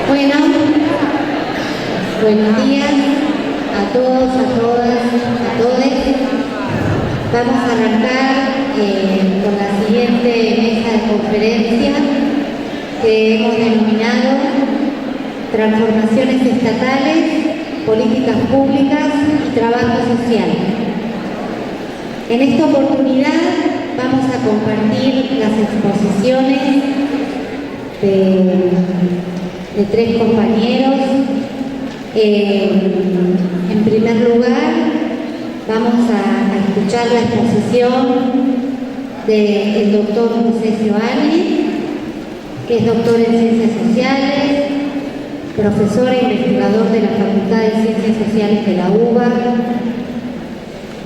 Bueno, buenos días a todos, a todas, a todes. Vamos a arrancar con la siguiente mesa de conferencia que hemos denominado Transformaciones Estatales, Políticas Públicas y Trabajo Social. En esta oportunidad vamos a compartir las exposiciones de tres compañeros. En primer lugar, vamos a escuchar la exposición del doctor José Giovanni, que es doctor en Ciencias Sociales, profesor e investigador de la Facultad de Ciencias Sociales de la UBA,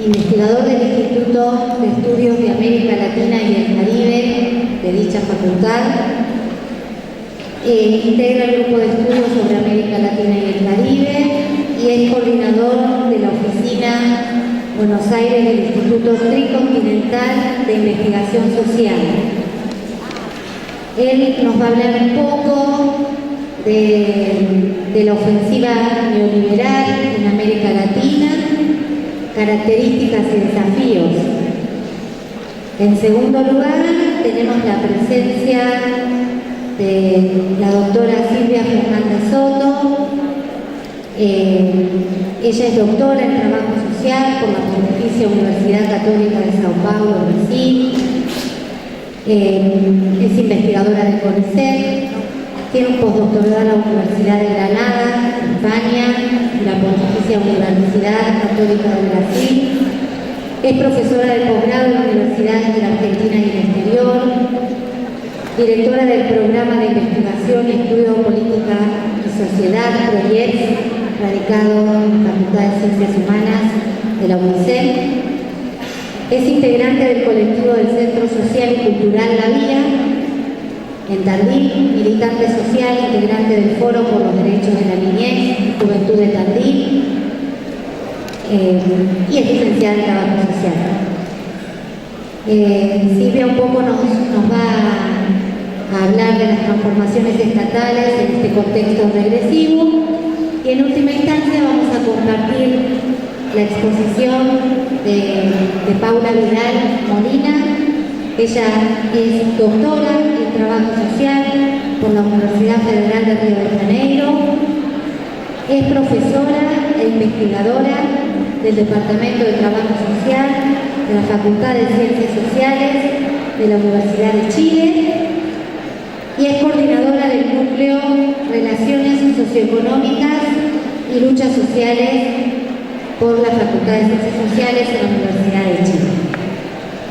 investigador del Instituto de Estudios de América Latina y el Caribe de dicha facultad. Integra el grupo de estudios sobre América Latina y el Caribe y es coordinador de la oficina Buenos Aires del Instituto Tricontinental de Investigación Social. Él nos va a hablar un poco de la ofensiva neoliberal en América Latina, características y desafíos. En segundo lugar, tenemos la presencia de la doctora Silvia Fernández Soto. Ella es doctora en Trabajo Social por la Pontificia Universidad Católica de Sao Paulo, Brasil. Es investigadora de CONICET, tiene un postdoctorado en la Universidad de Granada, España, y la Pontificia Universidad Católica de Brasil. Es profesora de posgrado en universidades de la Argentina y el exterior, directora del programa de investigación y estudio política y sociedad, PROIEX, radicado en la Facultad de Ciencias Humanas de la UNICEF. Es integrante del colectivo del Centro Social y Cultural La Vía, en Tandil, militante social, integrante del Foro por los Derechos de la Niñez y Juventud de Tandil, y es licenciada en Trabajo Social. Silvia un poco nos va a hablar de las transformaciones estatales en este contexto regresivo y en última instancia vamos a compartir la exposición de Paula Vidal Molina. Ella es doctora en Trabajo Social por la Universidad Federal de Río de Janeiro, es profesora e investigadora del Departamento de Trabajo Social de la Facultad de Ciencias Sociales de la Universidad de Chile y es coordinadora del núcleo Relaciones Socioeconómicas y Luchas Sociales por la Facultad de Ciencias Sociales de la Universidad de Chile.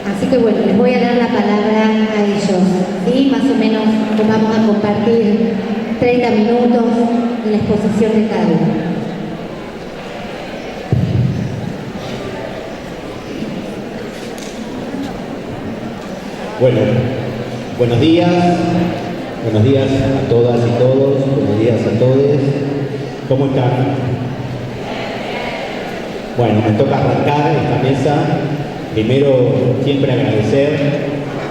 Así que bueno, les voy a dar la palabra a ellos, ¿sí? Más o menos vamos a compartir 30 minutos en la exposición de cada uno. Bueno, buenos días a todas y todos, buenos días a todos. ¿Cómo están? Bueno, me toca arrancar esta mesa. Primero, siempre agradecer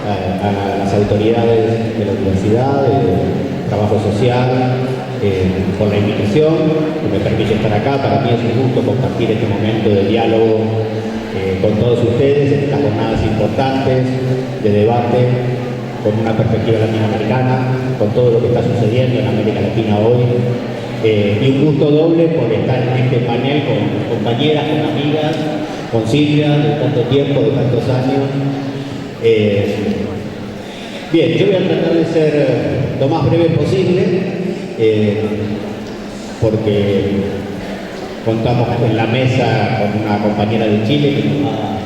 a las autoridades de la Universidad, de Trabajo Social, por la invitación, que me permite estar acá. Para mí es un gusto compartir este momento de diálogo con todos ustedes en estas jornadas importantes de debate con una perspectiva latinoamericana, con todo lo que está sucediendo en América Latina hoy. Y un gusto doble por estar en este panel con compañeras, con amigas, con Silvia, de tanto tiempo, de tantos años. Bien, yo voy a tratar de ser lo más breve posible, porque contamos en la mesa con una compañera de Chile que nos va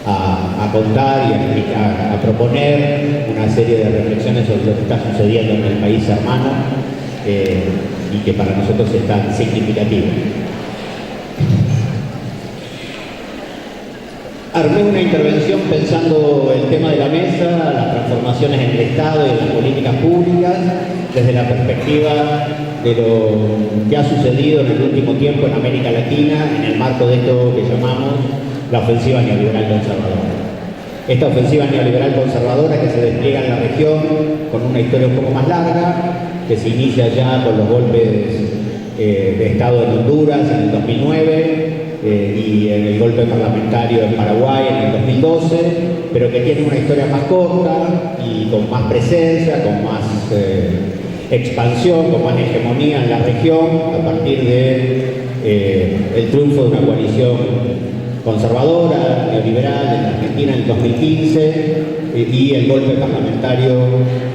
a contar y a proponer una serie de reflexiones sobre lo que está sucediendo en el país hermano y que para nosotros es tan significativo. Armé una intervención pensando el tema de la mesa, las transformaciones en el Estado y en las políticas públicas, desde la perspectiva de lo que ha sucedido en el último tiempo en América Latina, en el marco de esto que llamamos la ofensiva neoliberal del Salvador. Esta ofensiva neoliberal conservadora que se despliega en la región con una historia un poco más larga, que se inicia ya con los golpes de Estado en Honduras en el 2009 y en el golpe parlamentario en Paraguay en el 2012, pero que tiene una historia más corta y con más presencia, con más expansión, con más hegemonía en la región a partir de el triunfo de una coalición conservadora, neoliberal en Argentina en el 2015 y el golpe parlamentario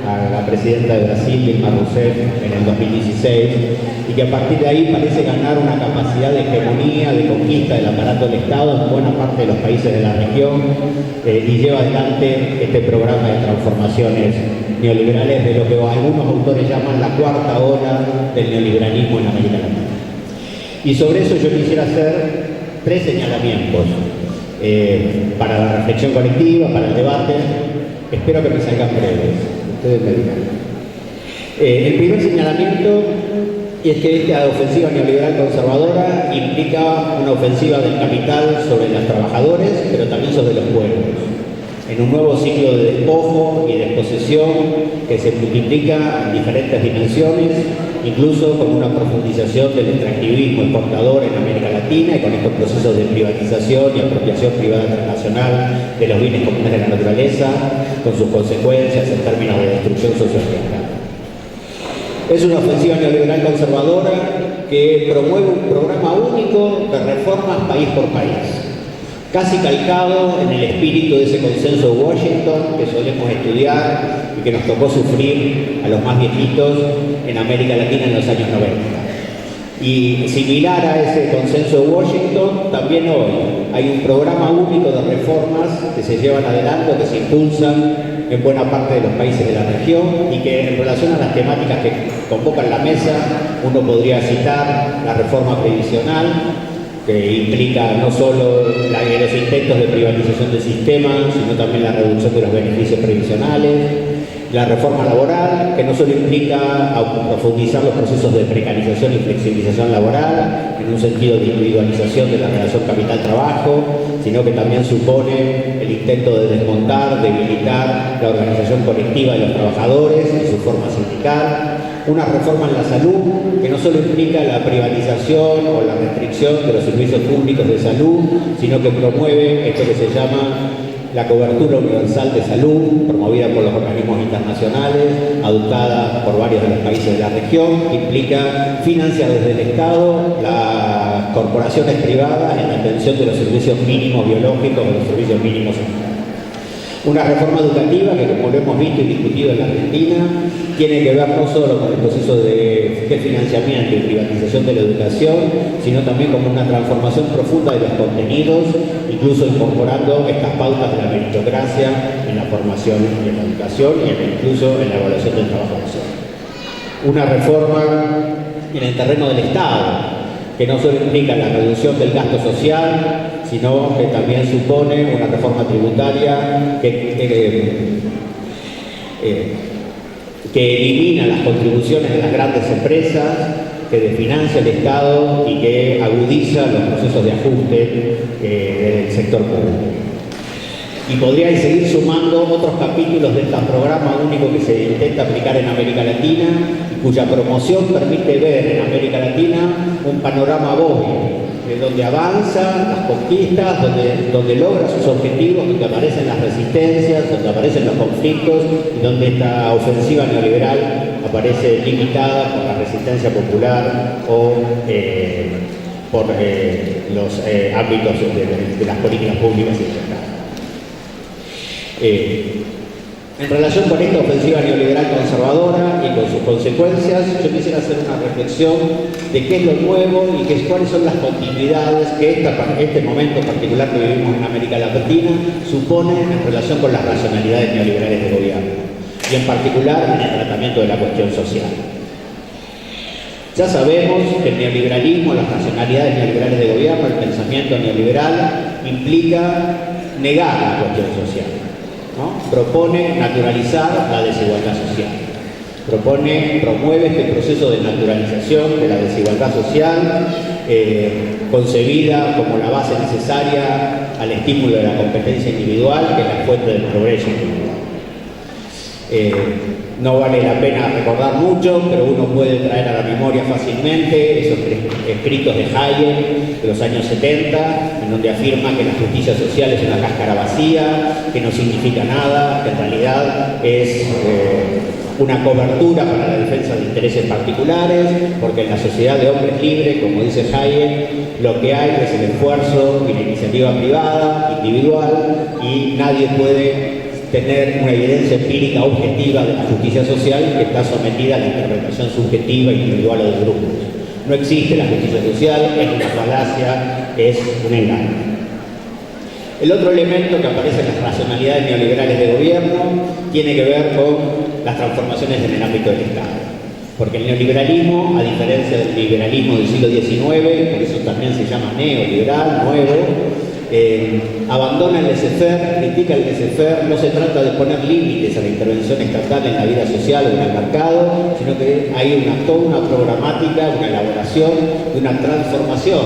a la presidenta de Brasil, Dilma Rousseff, en el 2016, y que a partir de ahí parece ganar una capacidad de hegemonía, de conquista del aparato del Estado en buena parte de los países de la región y lleva adelante este programa de transformaciones neoliberales de lo que algunos autores llaman la cuarta ola del neoliberalismo en América Latina. Y sobre eso yo quisiera hacer 3 señalamientos para la reflexión colectiva, para el debate. Espero que me salgan breves. Ustedes me digan. El primer señalamiento es que esta ofensiva neoliberal conservadora implica una ofensiva del capital sobre los trabajadores, pero también sobre los pueblos, en un nuevo ciclo de despojo y desposesión que se multiplica en diferentes dimensiones, incluso con una profundización del extractivismo exportador en América Latina y con estos procesos de privatización y apropiación privada internacional de los bienes comunes de la naturaleza, con sus consecuencias en términos de destrucción socioambiental. Es una ofensiva neoliberal conservadora que promueve un programa único de reformas país por país, casi calcado en el espíritu de ese consenso de Washington que solemos estudiar y que nos tocó sufrir a los más viejitos en América Latina en los años 90. Y similar a ese consenso de Washington, también hoy hay un programa único de reformas que se llevan adelante, que se impulsan en buena parte de los países de la región y que en relación a las temáticas que convocan la mesa, uno podría citar la reforma previsional, que implica no solo los intentos de privatización del sistema, sino también la reducción de los beneficios previsionales, la reforma laboral, que no solo implica profundizar los procesos de precarización y flexibilización laboral, en un sentido de individualización de la relación capital-trabajo, sino que también supone el intento de desmontar, debilitar la organización colectiva de los trabajadores y su forma sindical, una reforma en la salud que no solo implica la privatización o la restricción de los servicios públicos de salud, sino que promueve esto que se llama la cobertura universal de salud, promovida por los organismos internacionales, adoptada por varios de los países de la región, que implica financiar desde el Estado las corporaciones privadas en la atención de los servicios mínimos biológicos, de los servicios mínimos sanitarios. Una reforma educativa que, como lo hemos visto y discutido en la Argentina, tiene que ver no solo con el proceso de financiamiento y privatización de la educación, sino también con una transformación profunda de los contenidos, incluso incorporando estas pautas de la meritocracia en la formación y en la educación y incluso en la evaluación del trabajo docente. Una reforma en el terreno del Estado, que no solo implica la reducción del gasto social, sino que también supone una reforma tributaria que elimina las contribuciones de las grandes empresas, que desfinancia el Estado y que agudiza los procesos de ajuste del sector público. Y podría seguir sumando otros capítulos de este programa único que se intenta aplicar en América Latina y cuya promoción permite ver en América Latina un panorama bólido, donde avanza las conquistas, donde logra sus objetivos, donde aparecen las resistencias, donde aparecen los conflictos y donde esta ofensiva neoliberal aparece limitada por la resistencia popular o por los ámbitos de las políticas públicas y estatales. En relación con esta ofensiva neoliberal conservadora y con sus consecuencias, yo quisiera hacer una reflexión de qué es lo nuevo y cuáles son las continuidades que este momento particular que vivimos en América Latina supone en relación con las racionalidades neoliberales de gobierno y en particular en el tratamiento de la cuestión social. Ya sabemos que el neoliberalismo, las racionalidades neoliberales de gobierno, el pensamiento neoliberal implica negar la cuestión social, ¿no? Propone naturalizar la desigualdad social, promueve este proceso de naturalización de la desigualdad social concebida como la base necesaria al estímulo de la competencia individual, que es la fuente del progreso individual. No vale la pena recordar mucho, pero uno puede traer a la memoria fácilmente esos escritos de Hayek de los años 70, en donde afirma que la justicia social es una cáscara vacía, que no significa nada, que en realidad es una cobertura para la defensa de intereses particulares, porque en la sociedad de hombres libres, como dice Hayek, lo que hay es el esfuerzo y la iniciativa privada, individual, y nadie puede tener una evidencia empírica objetiva de la justicia social que está sometida a la interpretación subjetiva e individual o de grupos. No existe la justicia social, es una falacia, es un engaño. El otro elemento que aparece en las racionalidades neoliberales de gobierno tiene que ver con las transformaciones en el ámbito del Estado. Porque el neoliberalismo, a diferencia del liberalismo del siglo XIX, por eso también se llama neoliberal, nuevo, abandona el laissez-faire, critica el laissez-faire. No se trata de poner límites a la intervención estatal en la vida social o en el mercado, sino que hay toda una programática, una elaboración de una transformación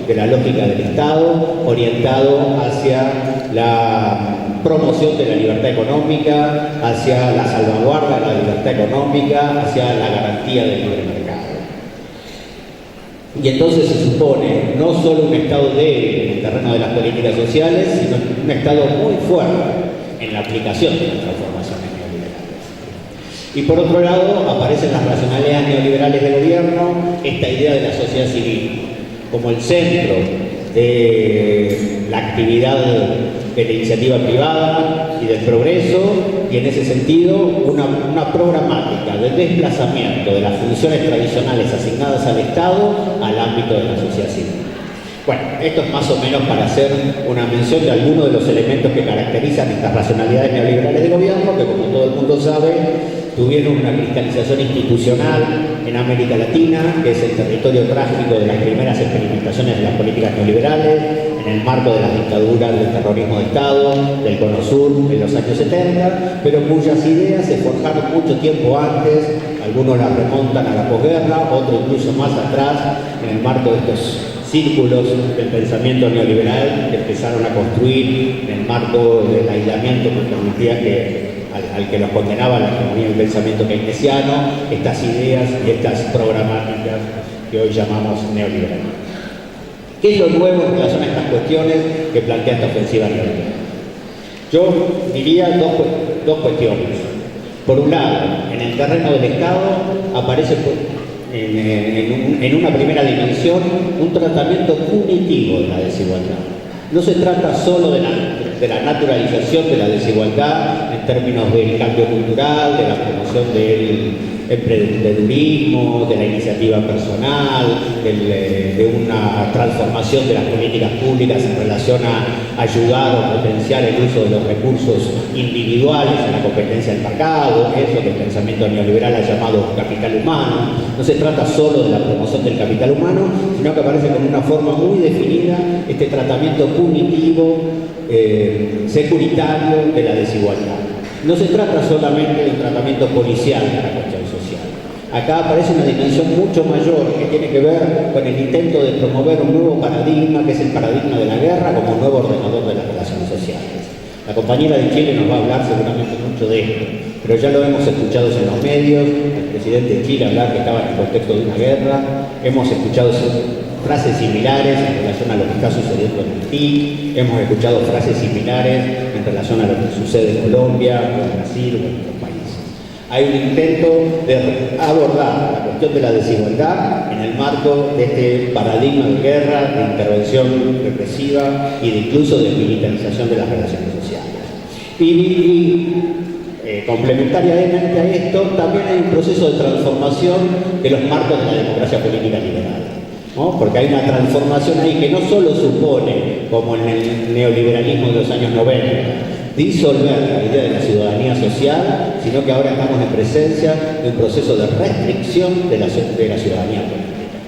de la lógica del Estado orientado hacia la promoción de la libertad económica, hacia la salvaguarda de la libertad económica, hacia la garantía del libre mercado. Y entonces se supone no solo un Estado débil en el terreno de las políticas sociales, sino un Estado muy fuerte en la aplicación de las transformaciones neoliberales. Y por otro lado, aparecen las racionalidades neoliberales de gobierno, esta idea de la sociedad civil como el centro de la actividad de la iniciativa privada y del progreso, y en ese sentido una programática de desplazamiento de las funciones tradicionales asignadas al Estado al ámbito de la sociedad civil. Bueno, esto es más o menos para hacer una mención de algunos de los elementos que caracterizan estas racionalidades neoliberales de gobierno, que como todo el mundo sabe, tuvieron una cristalización institucional en América Latina, que es el territorio trágico de las primeras experimentaciones de las políticas neoliberales, en el marco de las dictaduras del terrorismo de Estado, del Cono Sur en los años 70, pero cuyas ideas se forjaron mucho tiempo antes. Algunos las remontan a la posguerra, otros incluso más atrás, en el marco de estos círculos del pensamiento neoliberal que empezaron a construir en el marco del aislamiento que permitía que al que los condenaba la hegemonía del pensamiento keynesiano, estas ideas y estas programáticas que hoy llamamos neoliberalismo. ¿Qué es lo nuevo en relación a estas cuestiones que plantea esta ofensiva neoliberal? Yo diría dos cuestiones. Por un lado, en el terreno del Estado aparece en una primera dimensión un tratamiento punitivo de la desigualdad. No se trata solo de la naturalización de la desigualdad en términos del cambio cultural, de la promoción del emprendedurismo, de la iniciativa personal, de una transformación de las políticas públicas en relación a ayudar o potenciar el uso de los recursos individuales en la competencia del mercado, eso que el pensamiento neoliberal ha llamado capital humano. No se trata solo de la promoción del capital humano, sino que aparece con una forma muy definida este tratamiento punitivo, securitario de la desigualdad. No se trata solamente de un tratamiento policial de la cuestión social. Acá aparece una dimensión mucho mayor que tiene que ver con el intento de promover un nuevo paradigma, que es el paradigma de la guerra, como nuevo ordenador de las relaciones sociales. La compañera de Chile nos va a hablar seguramente mucho de esto, pero ya lo hemos escuchado en los medios, el presidente de Chile hablar que estaba en el contexto de una guerra, hemos escuchado frases similares en relación a lo que está sucediendo en Haití, hemos escuchado frases similares en relación a lo que sucede en Colombia, o en Brasil, o en otros países. Hay un intento de abordar la cuestión de la desigualdad en el marco de este paradigma de guerra, de intervención represiva y de incluso de militarización de las relaciones sociales. Complementariamente a esto, también hay un proceso de transformación de los marcos de la democracia política liberal, ¿no? Porque hay una transformación ahí que no solo supone, como en el neoliberalismo de los años 90, disolver la idea de la ciudadanía social, sino que ahora estamos en presencia de un proceso de restricción de la ciudadanía política,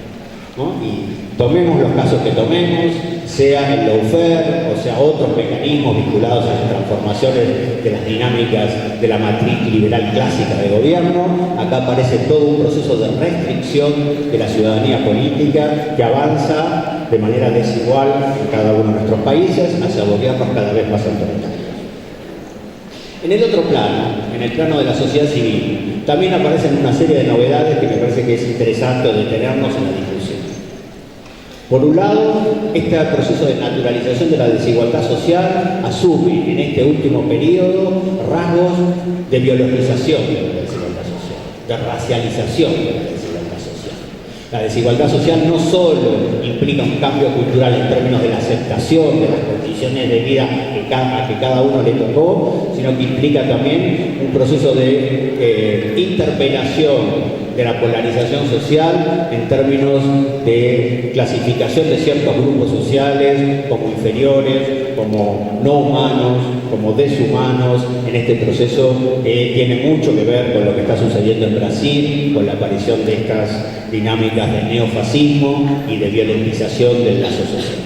¿no? Y tomemos los casos que tomemos, sea el lawfare, o sea otros mecanismos vinculados a las transformaciones de las dinámicas de la matriz liberal clásica de gobierno. Acá aparece todo un proceso de restricción de la ciudadanía política que avanza de manera desigual en cada uno de nuestros países hacia gobiernos cada vez más autoritarios. En el otro plano, en el plano de la sociedad civil, también aparecen una serie de novedades que me parece que es interesante detenernos en la discusión. Por un lado, este proceso de naturalización de la desigualdad social asume en este último periodo rasgos de biologización de la desigualdad social, de racialización de la desigualdad social. La desigualdad social no solo implica un cambio cultural en términos de la aceptación de las condiciones de vida que cada uno le tocó, sino que implica también un proceso de interpelación de la polarización social en términos de clasificación de ciertos grupos sociales como inferiores, como no humanos, como deshumanos. En este proceso tiene mucho que ver con lo que está sucediendo en Brasil, con la aparición de estas dinámicas de neofascismo y de violentización del lazo social.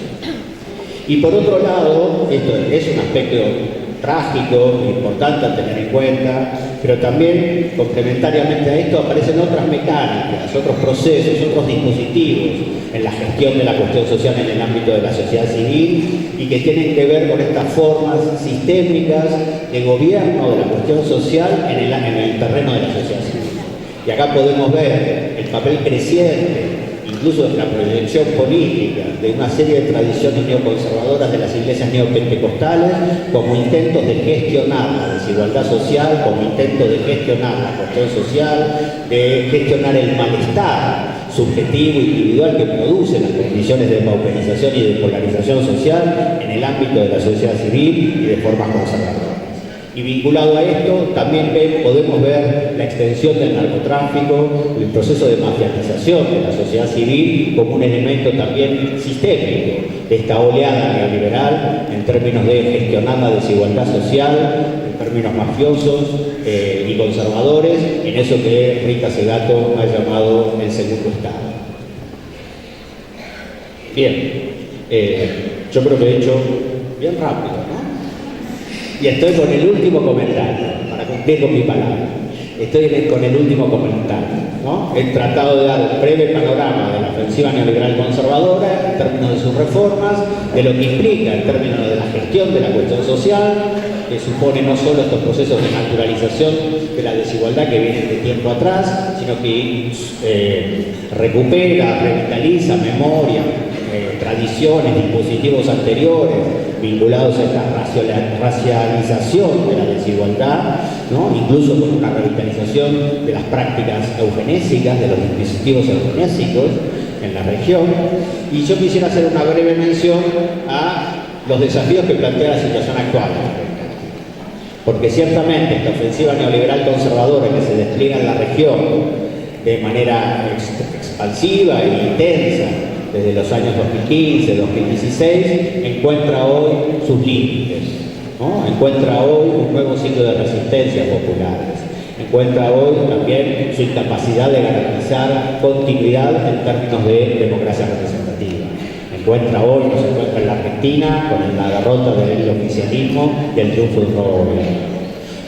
Y por otro lado, esto es un aspecto trágico, importante a tener en cuenta, pero también complementariamente a esto aparecen otras mecánicas, otros procesos, otros dispositivos en la gestión de la cuestión social en el ámbito de la sociedad civil y que tienen que ver con estas formas sistémicas de gobierno de la cuestión social en el terreno de la sociedad civil. Y acá podemos ver el papel creciente, incluso en la proyección política, de una serie de tradiciones neoconservadoras de las iglesias neopentecostales como intentos de gestionar la desigualdad social, como intentos de gestionar la cuestión social, de gestionar el malestar subjetivo e individual que producen las condiciones de pauperización y de polarización social en el ámbito de la sociedad civil y de formas conservadoras. Y vinculado a esto, también podemos ver la extensión del narcotráfico, el proceso de mafiatización de la sociedad civil como un elemento también sistémico de esta oleada neoliberal en términos de gestionar la desigualdad social, en términos mafiosos y conservadores, en eso que Rita Segato ha llamado el segundo Estado. Bien, yo creo que he hecho bien rápido, ¿no? Y estoy con el último comentario, para cumplir con mi palabra. Estoy con el último comentario, ¿no? He tratado de dar un breve panorama de la ofensiva neoliberal conservadora en términos de sus reformas, de lo que implica en términos de la gestión de la cuestión social, que supone no solo estos procesos de naturalización de la desigualdad que vienen de tiempo atrás, sino que recupera, revitaliza memoria, tradiciones, dispositivos anteriores vinculados a esta racialización de la desigualdad, ¿no? Incluso con una revitalización de las prácticas eugenésicas, de los dispositivos eugenésicos en la región. Y yo quisiera hacer una breve mención a los desafíos que plantea la situación actual. Porque ciertamente esta ofensiva neoliberal conservadora que se despliega en la región de manera expansiva e intensa desde los años 2015, 2016, encuentra hoy sus límites, ¿no? Encuentra hoy un nuevo ciclo de resistencias populares, encuentra hoy también su incapacidad de garantizar continuidad en términos de democracia representativa. Nos encuentra en la Argentina con la derrota del oficialismo y el triunfo de un nuevo gobierno.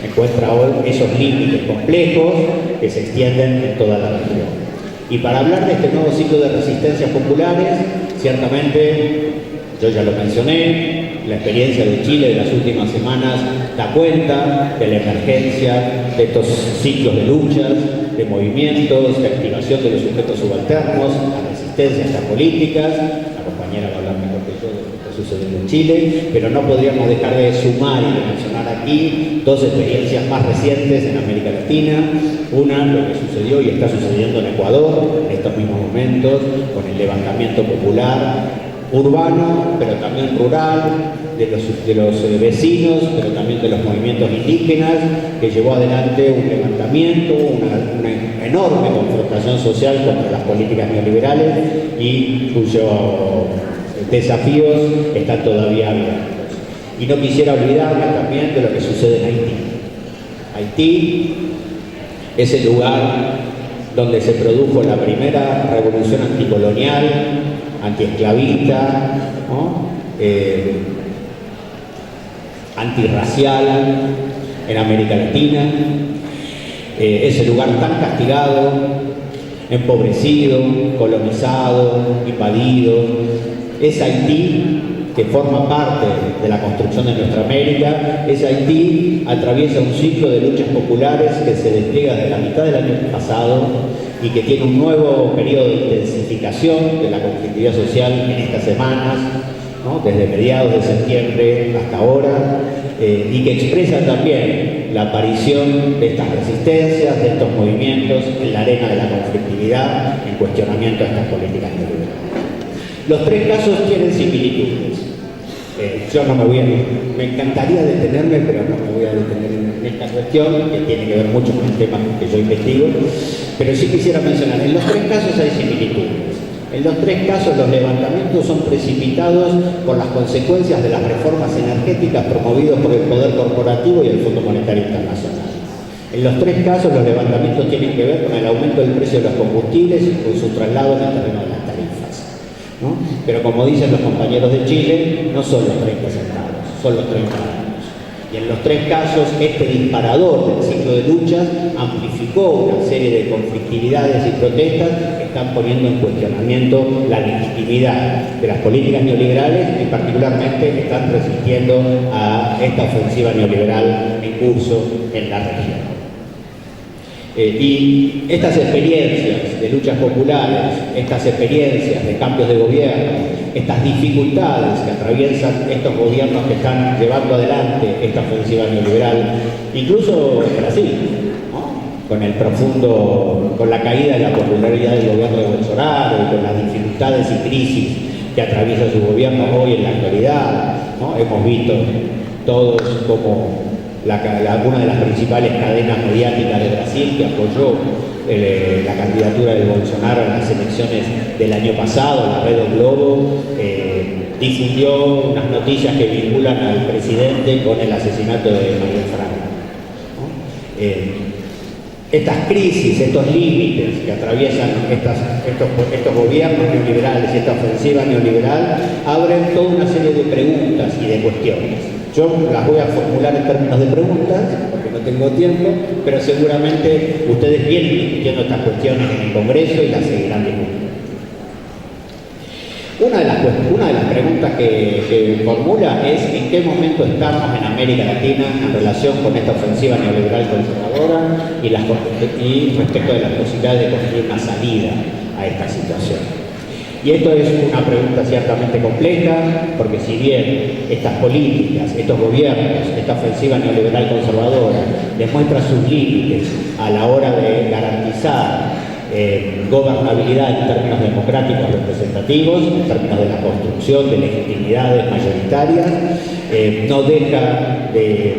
Encuentra hoy esos límites complejos que se extienden en toda la región. Y para hablar de este nuevo ciclo de resistencias populares, ciertamente, yo ya lo mencioné, la experiencia de Chile de las últimas semanas da cuenta de la emergencia de estos ciclos de luchas, de movimientos, de activación de los sujetos subalternos, la resistencia a estas políticas. La compañera va a hablar mejor que yo de lo que está sucediendo en Chile, pero no podríamos dejar de sumar y de mencionar aquí dos experiencias más recientes en América Latina. Una, lo que sucedió y está sucediendo en Ecuador en estos mismos momentos, con el levantamiento popular urbano, pero también rural, de los vecinos, pero también de los movimientos indígenas, que llevó adelante un levantamiento, una enorme confrontación social contra las políticas neoliberales y cuyos desafíos están todavía abiertos. Y no quisiera olvidarme también de lo que sucede en Haití. Haití es el lugar donde se produjo la primera revolución anticolonial, antiesclavista, ¿no? antirracial en América Latina, ese lugar tan castigado, empobrecido, colonizado, invadido, es Haití, que forma parte de la construcción de nuestra América. Es Haití, atraviesa un ciclo de luchas populares que se despliega desde la mitad del año pasado y que tiene un nuevo periodo de intensificación de la conflictividad social en estas semanas, ¿no? Desde mediados de septiembre hasta ahora, y que expresa también la aparición de estas resistencias, de estos movimientos en la arena de la conflictividad, en cuestionamiento a estas políticas neoliberales. Los tres casos tienen similitudes. Yo no me voy a... Me encantaría detenerme, pero no me voy a detener en esta cuestión, que tiene que ver mucho con el tema que yo investigo, pero sí quisiera mencionar, en los tres casos hay similitudes. En los tres casos los levantamientos son precipitados por las consecuencias de las reformas energéticas promovidos por el poder corporativo y el Fondo Monetario Internacional. En los tres casos los levantamientos tienen que ver con el aumento del precio de los combustibles y con su traslado en el terreno de las tarifas, ¿no? Pero como dicen los compañeros de Chile, no son los 30 centavos, son los 30 años. Y en los tres casos, este disparador del ciclo de luchas amplificó una serie de conflictividades y protestas que están poniendo en cuestionamiento la legitimidad de las políticas neoliberales y particularmente están resistiendo a esta ofensiva neoliberal en curso en la región. Y estas experiencias de luchas populares, estas experiencias de cambios de gobierno, estas dificultades que atraviesan estos gobiernos que están llevando adelante esta ofensiva neoliberal, incluso en Brasil, ¿no? con la caída de la popularidad del gobierno de Bolsonaro y con las dificultades y crisis que atraviesa su gobierno hoy en la actualidad, ¿no? Hemos visto todos como una de las principales cadenas mediáticas de Brasil que apoyó la candidatura de Bolsonaro en las elecciones del año pasado, la Red do Globo, difundió unas noticias que vinculan al presidente con el asesinato de Marielle Franco, ¿no? Estas crisis, estos límites que atraviesan estos gobiernos neoliberales y esta ofensiva neoliberal abren toda una serie de preguntas y de cuestiones. Yo las voy a formular en términos de preguntas, porque no tengo tiempo, pero seguramente ustedes vienen discutiendo estas cuestiones en el Congreso y las seguirán discutiendo. Una de las preguntas que formula es en qué momento estamos en América Latina en relación con esta ofensiva neoliberal conservadora y respecto de las posibilidades de construir una salida a esta situación. Y esto es una pregunta ciertamente compleja, porque si bien estas políticas, estos gobiernos, esta ofensiva neoliberal conservadora demuestra sus límites a la hora de garantizar gobernabilidad en términos democráticos representativos, en términos de la construcción de legitimidades mayoritarias, no deja de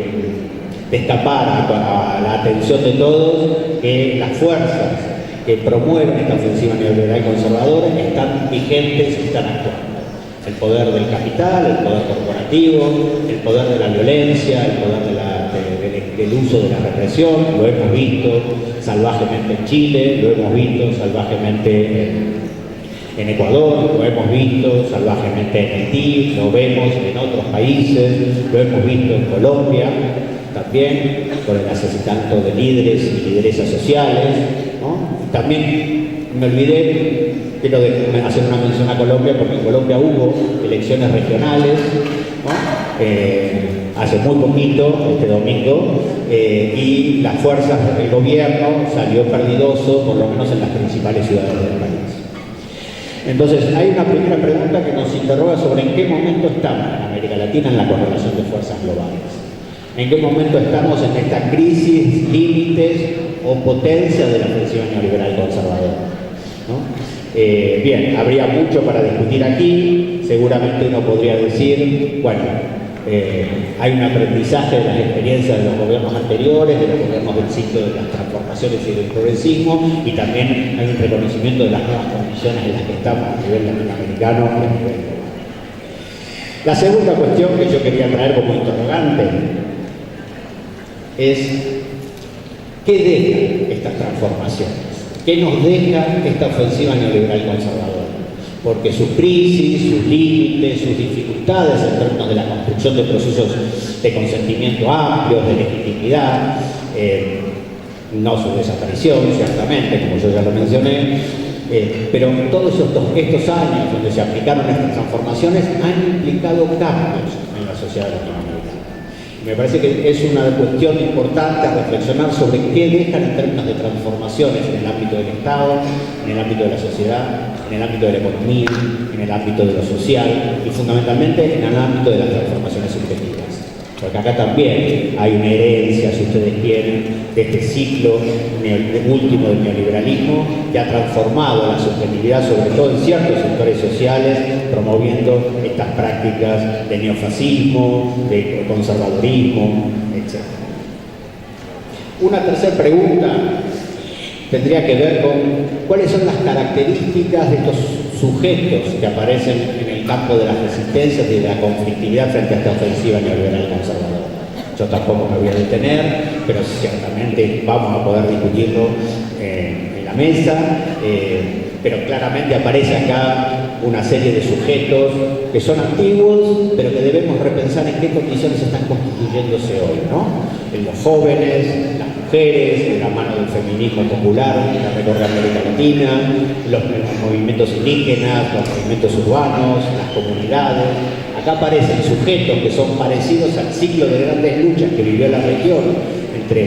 escapar a la atención de todos que las fuerzas que promueven esta ofensiva neoliberal conservadora están vigentes y están actuando. El poder del capital, el poder corporativo, el poder de la violencia, el poder del uso de la represión, lo hemos visto salvajemente en Chile, lo hemos visto salvajemente en Ecuador, lo hemos visto salvajemente en Haití, lo vemos en otros países, lo hemos visto en Colombia, también con el asesinato de líderes y lideresas sociales, ¿no? También me olvidé, quiero hacer una mención a Colombia, porque en Colombia hubo elecciones regionales, ¿no? Hace muy poquito, este domingo, y las fuerzas del gobierno salió perdidoso, por lo menos en las principales ciudades del país. Entonces, hay una primera pregunta que nos interroga sobre en qué momento estamos en América Latina en la correlación de fuerzas globales. ¿En qué momento estamos en esta crisis, límites o potencia de la ofensiva neoliberal conservadora, ¿no? Bien, habría mucho para discutir aquí. Seguramente uno podría decir, bueno, hay un aprendizaje de las experiencias de los gobiernos anteriores, de los gobiernos del ciclo de las transformaciones y del progresismo, y también hay un reconocimiento de las nuevas condiciones en las que estamos a nivel latinoamericano y a nivel global. La segunda cuestión que yo quería traer como interrogante es ¿qué dejan estas transformaciones? ¿Qué nos deja esta ofensiva neoliberal conservadora? porque sus crisis, sus límites, sus dificultades en términos de la construcción de procesos de consentimiento amplios, de legitimidad, no su desaparición, ciertamente, como yo ya lo mencioné, pero todos estos años donde se aplicaron estas transformaciones han implicado cambios en la sociedad latinoamericana. Me parece que es una cuestión importante a reflexionar sobre qué dejan en términos de transformaciones en el ámbito del Estado, en el ámbito de la sociedad, en el ámbito de la economía, en el ámbito de lo social y fundamentalmente en el ámbito de las transformaciones subjetivas. Porque acá también hay una herencia, si ustedes quieren, de este ciclo último del neoliberalismo que ha transformado la subjetividad, sobre todo en ciertos sectores sociales, promoviendo estas prácticas de neofascismo, de conservadurismo, etc. Una tercera pregunta tendría que ver con cuáles son las características de estos sujetos que aparecen en el campo de las resistencias y de la conflictividad frente a esta ofensiva neoliberal conservadora. Yo tampoco me voy a detener, pero ciertamente vamos a poder discutirlo en la mesa, pero claramente aparece acá una serie de sujetos que son antiguos, pero que debemos repensar en qué condiciones están constituyéndose hoy, ¿no? En los jóvenes, las mujeres, de la mano del feminismo popular que recorre América Latina, los movimientos indígenas, los movimientos urbanos, las comunidades. Acá aparecen sujetos que son parecidos al ciclo de grandes luchas que vivió la región entre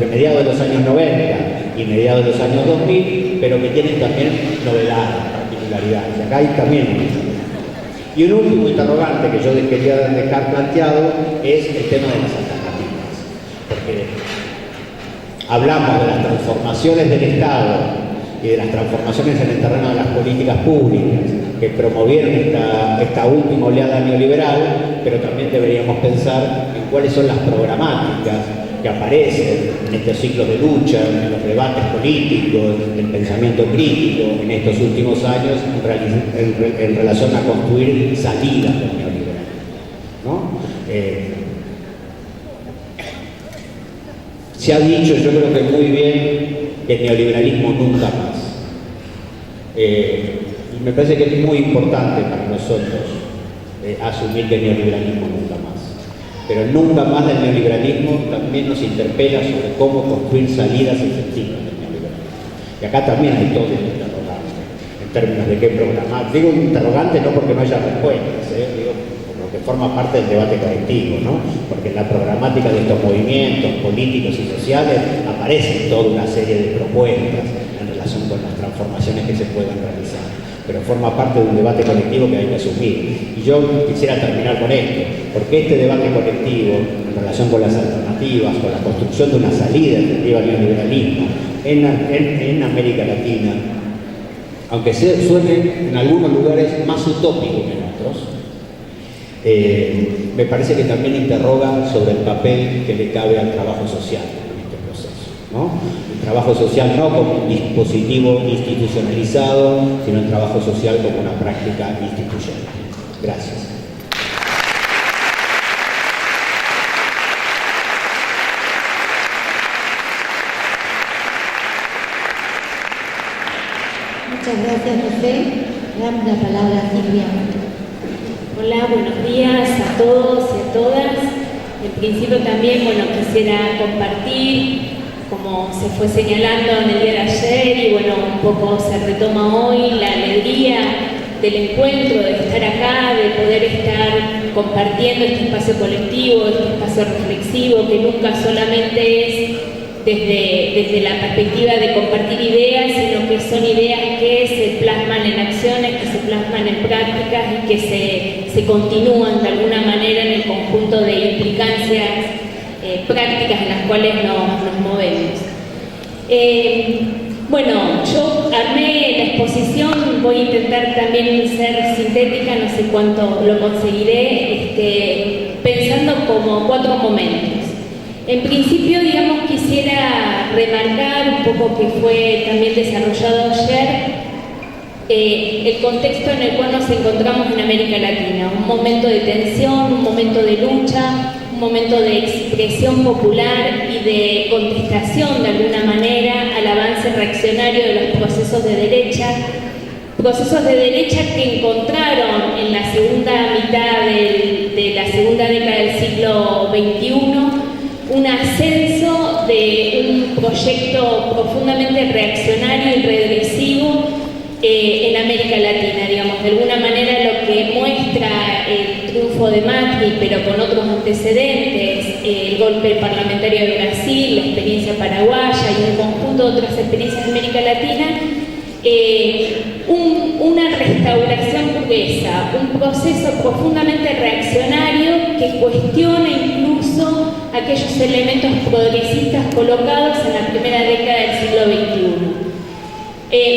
mediados de los años 90 y mediados de los años 2000, pero que tienen también novedades, particularidades. Acá hay también un interrogante. Y un último interrogante que yo quería dejar planteado es el tema de las alternativas. Porque hablamos de las transformaciones del Estado y de las transformaciones en el terreno de las políticas públicas que promovieron esta última oleada neoliberal, pero también deberíamos pensar en cuáles son las programáticas que aparecen en estos ciclos de lucha, en los debates políticos, en el pensamiento crítico en estos últimos años en relación a construir salidas del neoliberalismo, ¿no? Se ha dicho, yo creo que muy bien, que el neoliberalismo nunca más. Y me parece que es muy importante para nosotros asumir que el neoliberalismo nunca más. Pero nunca más del neoliberalismo también nos interpela sobre cómo construir salidas efectivas del neoliberalismo. Y acá también hay todo un interrogante, en términos de qué programar. Digo un interrogante no porque no haya respuestas, digo como que forma parte del debate colectivo, ¿no? Porque en la programática de estos movimientos políticos y sociales aparecen toda una serie de propuestas en relación con las transformaciones que se puedan realizar. Pero forma parte de un debate colectivo que hay que asumir. Y yo quisiera terminar con esto, porque este debate colectivo, en relación con las alternativas, con la construcción de una salida efectiva al neoliberalismo en América Latina, aunque suene en algunos lugares más utópico que en otros, me parece que también interroga sobre el papel que le cabe al trabajo social en este proceso, ¿no? El trabajo social no como un dispositivo institucionalizado, sino el trabajo social como una práctica institucional. Gracias. Muchas gracias, José. Damos la palabra a Silvia. Hola, buenos días a todos y a todas. En principio también, quisiera compartir, como se fue señalando en el día de ayer, y un poco se retoma hoy, la alegría del encuentro, de estar acá, de poder estar compartiendo este espacio colectivo, este espacio reflexivo, que nunca solamente es desde la perspectiva de compartir ideas, sino que son ideas que se plasman en acciones, que se plasman en prácticas y que se continúan de alguna manera en el conjunto de implicancias prácticas en las cuales nos movemos. Yo armé la exposición, voy a intentar también ser sintética, no sé cuánto lo conseguiré, pensando como 4 momentos. En principio, quisiera remarcar un poco que fue también desarrollado ayer el contexto en el cual nos encontramos en América Latina, un momento de tensión, un momento de lucha, un momento de expresión popular y de contestación de alguna manera al avance reaccionario de los procesos de derecha, procesos de derecha que encontraron en la segunda mitad de la segunda década del siglo XXI un ascenso de un proyecto profundamente reaccionario y regresivo en América Latina, digamos. De alguna manera lo que muestra el triunfo de Macri, pero con otros antecedentes, el golpe parlamentario de Brasil, la experiencia paraguaya y un conjunto de otras experiencias de América Latina, una restauración burguesa, un proceso profundamente reaccionario que cuestiona incluso aquellos elementos progresistas colocados en la primera década del siglo XXI.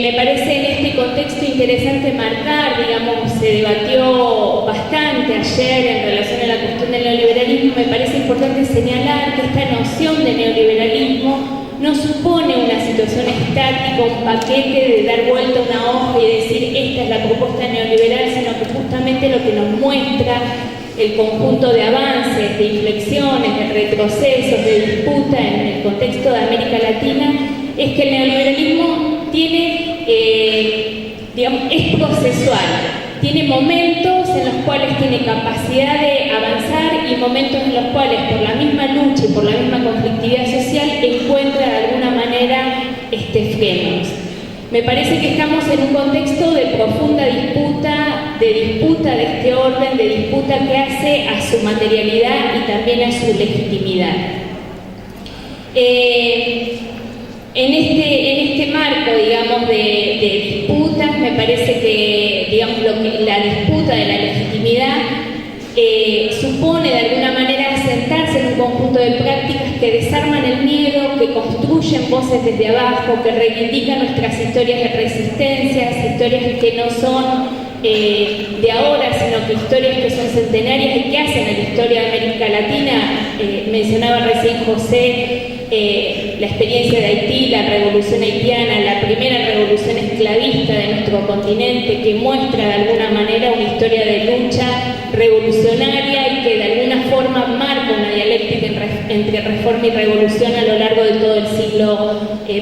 Me parece en este contexto interesante marcar, digamos, se debatió bastante ayer en relación a la cuestión del neoliberalismo. Me parece importante señalar que esta noción de neoliberalismo no supone una situación estática, un paquete de dar vuelta una hoja y decir esta es la propuesta neoliberal, sino que justamente lo que nos muestra el conjunto de avances, de inflexiones, de retrocesos, de disputa en el contexto de América Latina es que el neoliberalismo tiene, es procesual, tiene momentos en los cuales tiene capacidad de avanzar y momentos en los cuales por la misma lucha y por la misma conflictividad social encuentra de alguna manera frenos. Me parece que estamos en un contexto de profunda disputa de este orden, de disputa que hace a su materialidad y también a su legitimidad. En este marco, digamos, de disputas, me parece que, digamos, la disputa de la legitimidad supone de alguna manera sentarse en un conjunto de prácticas que desarman el miedo, que construyen voces desde abajo, que reivindican nuestras historias de resistencias, historias que no son de ahora, sino que historias que son centenarias y que hacen a la historia de América Latina. Mencionaba recién José la experiencia de Haití, la revolución haitiana, la primera revolución esclavista de nuestro continente, que muestra de alguna manera una historia de lucha revolucionaria y que de alguna forma marca una dialéctica entre reforma y revolución a lo largo de todo el siglo XX.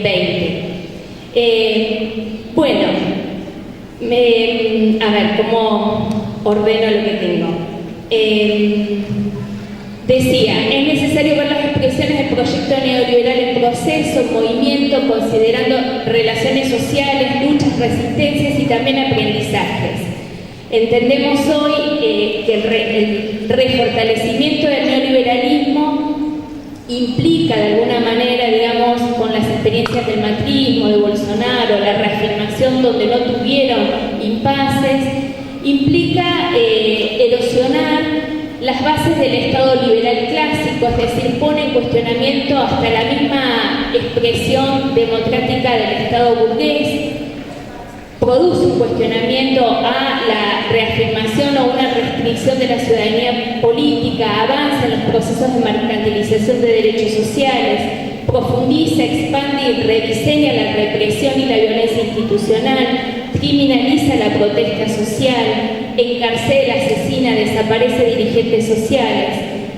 A ver, ¿cómo ordeno lo que tengo? Decía, es necesario ver las expresiones del proyecto neoliberal en proceso, en movimiento, considerando relaciones sociales, luchas, resistencias y también aprendizajes. Entendemos hoy que el refortalecimiento del neoliberalismo implica de alguna manera, digamos, con las experiencias del macrismo, de Bolsonaro, la reafirmación donde no tuvieron impases, implica erosionar las bases del Estado liberal clásico, es decir, pone en cuestionamiento hasta la misma expresión democrática del Estado burgués, produce un cuestionamiento a la reafirmación o una restricción de la ciudadanía política, avanza en los procesos de mercantilización de derechos sociales, profundiza, expande y rediseña la represión y la violencia institucional, criminaliza la protesta social, encarcela, asesina, desaparece dirigentes sociales,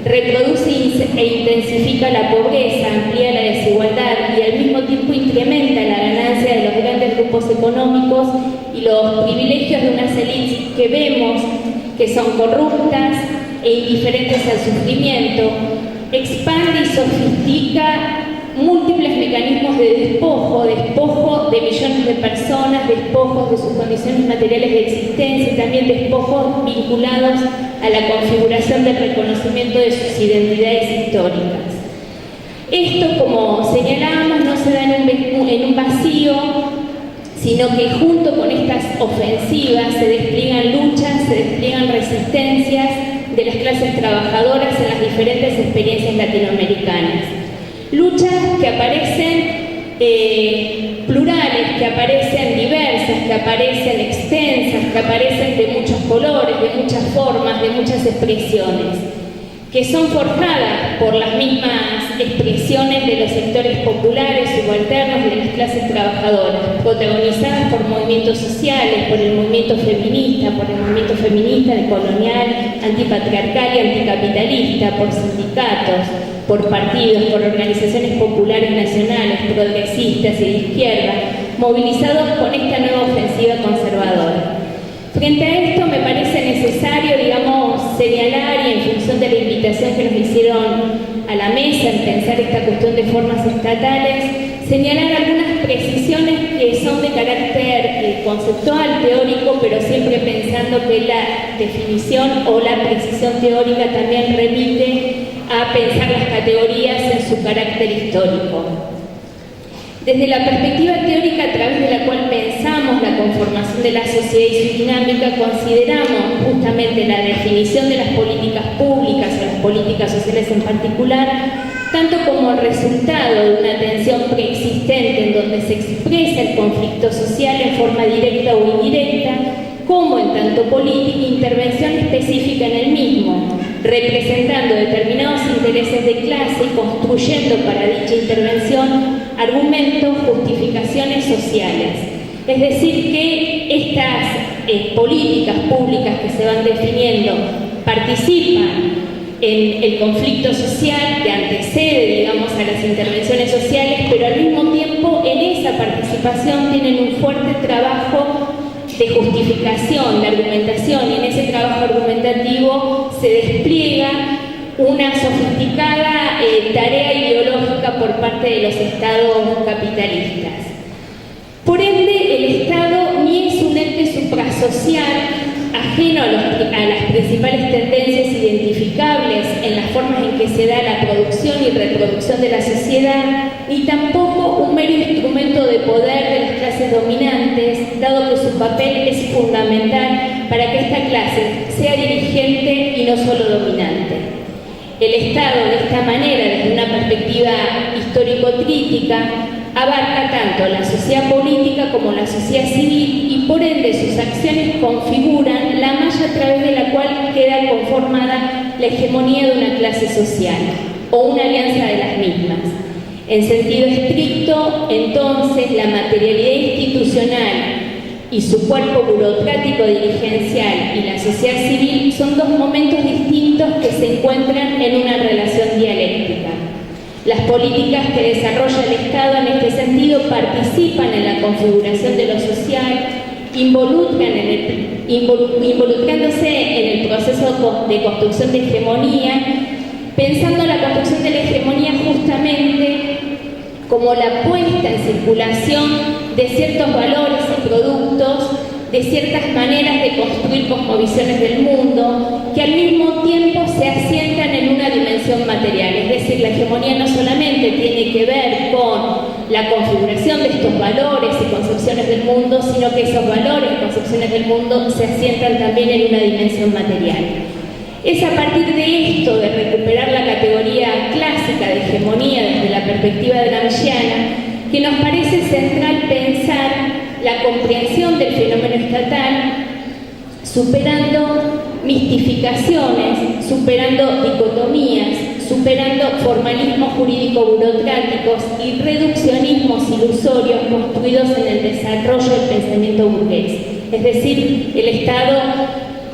reproduce e intensifica la pobreza, amplía la desigualdad y al mismo tiempo incrementa la ganancia de los grandes grupos económicos y los privilegios de unas élites que vemos que son corruptas e indiferentes al sufrimiento, expande y sofistica múltiples mecanismos de despojo de millones de personas, despojos de sus condiciones materiales de existencia y también despojos vinculados a la configuración del reconocimiento de sus identidades históricas. Esto, como señalábamos, no se da en un vacío, sino que junto con estas ofensivas se despliegan luchas, se despliegan resistencias de las clases trabajadoras en las diferentes experiencias latinoamericanas. Luchas que aparecen plurales, que aparecen diversas, que aparecen extensas, que aparecen de muchos colores, de muchas formas, de muchas expresiones, que son forjadas por las mismas expresiones de los sectores populares, subalternos y de las clases trabajadoras, protagonizadas por movimientos sociales, por el movimiento feminista decolonial, antipatriarcal y anticapitalista, vista por sindicatos, por partidos, por organizaciones populares nacionales, progresistas y de izquierda, movilizados con esta nueva ofensiva conservadora. Frente a esto me parece necesario, digamos, señalar, y en función de la invitación que nos hicieron a la mesa en pensar esta cuestión de formas estatales, señalar algunas precisiones que son de carácter conceptual, teórico, pero siempre pensando que la definición o la precisión teórica también remite a pensar las categorías en su carácter histórico. Desde la perspectiva teórica a través de la cual pensamos la conformación de la sociedad y su dinámica, consideramos justamente la definición de las políticas públicas o las políticas sociales en particular, tanto como el resultado de una tensión preexistente en donde se expresa el conflicto social en forma directa o indirecta, como en tanto política intervención específica en el mismo, representando determinados intereses de clase y construyendo para dicha intervención argumentos, justificaciones sociales. Es decir, que estas políticas públicas que se van definiendo participan en el conflicto social que antecede, digamos, a las intervenciones sociales, pero al mismo tiempo en esa participación tienen un fuerte trabajo de justificación, de argumentación, y en ese trabajo argumentativo se despliega una sofisticada tarea ideológica por parte de los estados capitalistas. Por ende, el Estado ni es un ente suprasocial ajeno a las principales tendencias identificables en las formas en que se da la producción y reproducción de la sociedad, ni tampoco un mero instrumento de poder de las clases dominantes, dado que su papel es fundamental para que esta clase sea dirigente y no solo dominante. El Estado, de esta manera, desde una perspectiva histórico-crítica, abarca tanto la sociedad política como la sociedad civil y por ende sus acciones configuran la malla a través de la cual queda conformada la hegemonía de una clase social o una alianza de las mismas. En sentido estricto, entonces, la materialidad institucional y su cuerpo burocrático dirigencial y la sociedad civil son dos momentos distintos que se encuentran en una relación dialéctica. Las políticas que desarrolla el Estado en este sentido participan en la configuración de lo social, involucrándose en el proceso de construcción de hegemonía, pensando la construcción de la hegemonía justamente como la puesta en circulación de ciertos valores y productos, de ciertas maneras de construir cosmovisiones del mundo, que al mismo tiempo se asientan en una dimensión material. Es decir, la hegemonía no solamente tiene que ver con la configuración de estos valores y concepciones del mundo, sino que esos valores y concepciones del mundo se asientan también en una dimensión material. Es a partir de esto, de recuperar la categoría clásica de hegemonía desde la perspectiva gramsciana, que nos parece central pensar la comprensión del fenómeno estatal, superando mistificaciones, superando dicotomías, superando formalismos jurídico-burocráticos y reduccionismos ilusorios construidos en el desarrollo del pensamiento burgués. Es decir, el Estado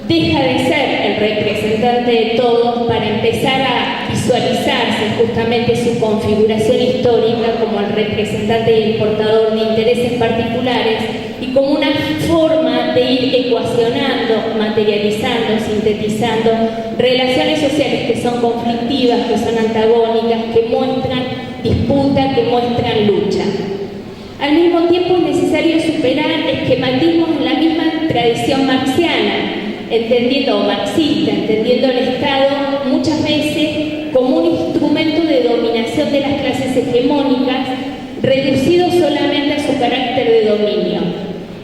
deja de ser el representante de todos para empezar a visualizarse justamente su configuración histórica como el representante y el portador de intereses particulares y como una forma de ir ecuacionando, materializando, sintetizando relaciones sociales que son conflictivas, que son antagónicas, que muestran disputa, que muestran lucha. Al mismo tiempo es necesario superar esquematismos en la misma tradición marxiana, entendiendo, o marxista, entendiendo el Estado muchas veces como un instrumento de dominación de las clases hegemónicas, reducido solamente a su carácter de dominio.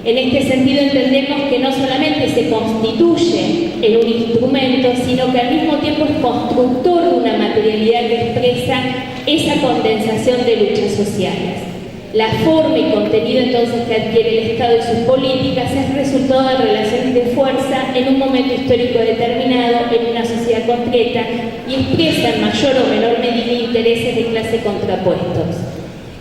En este sentido entendemos que no solamente se constituye en un instrumento, sino que al mismo tiempo es constructor de una materialidad que expresa esa condensación de luchas sociales. La forma y contenido entonces que adquiere el Estado y sus políticas es resultado de relaciones de fuerza en un momento histórico determinado, en una sociedad concreta, y expresa en mayor o menor medida intereses de clase contrapuestos.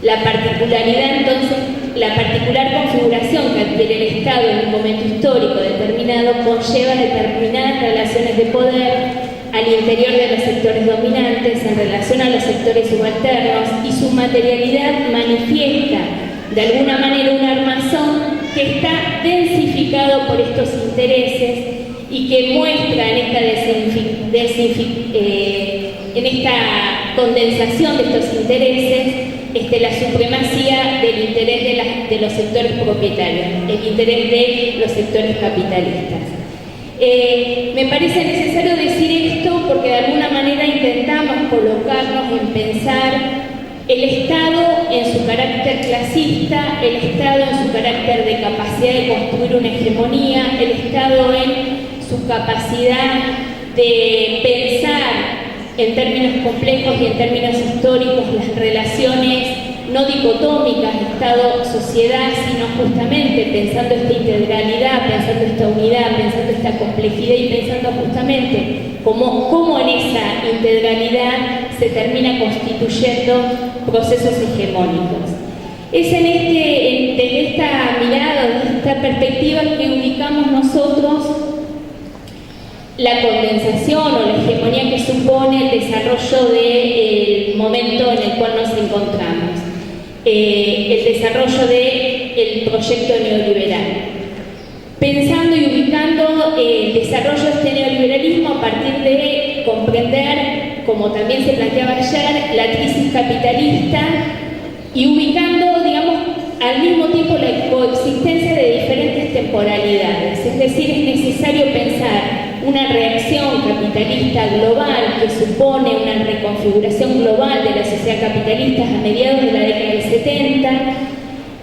La particularidad entonces, la particular configuración que adquiere el Estado en un momento histórico determinado conlleva determinadas relaciones de poder al interior de los sectores dominantes en relación a los sectores subalternos y su materialidad manifiesta de alguna manera un armazón que está densificado por estos intereses y que muestra en esta condensación de estos intereses la supremacía del interés de los sectores propietarios, el interés de los sectores capitalistas. Me parece necesario decir esto porque de alguna manera intentamos colocarnos en pensar el Estado en su carácter clasista, el Estado en su carácter de capacidad de construir una hegemonía, el Estado en su capacidad de pensar en términos complejos y en términos históricos las relaciones no dicotómicas Estado-sociedad, sino justamente pensando esta integralidad, pensando esta unidad, pensando esta complejidad y pensando justamente cómo en esa integralidad se termina constituyendo procesos hegemónicos. Es desde esta mirada, desde esta perspectiva que ubicamos nosotros la condensación o la hegemonía que supone el desarrollo del momento en el cual nos encontramos, el desarrollo del proyecto neoliberal. Pensando y ubicando el desarrollo de este neoliberalismo a partir de comprender, como también se planteaba ayer, la crisis capitalista y ubicando, digamos, al mismo tiempo la coexistencia de diferentes temporalidades. Es decir, es necesario pensar una reacción capitalista global que supone una reconfiguración global de la sociedad capitalista a mediados de la década del 70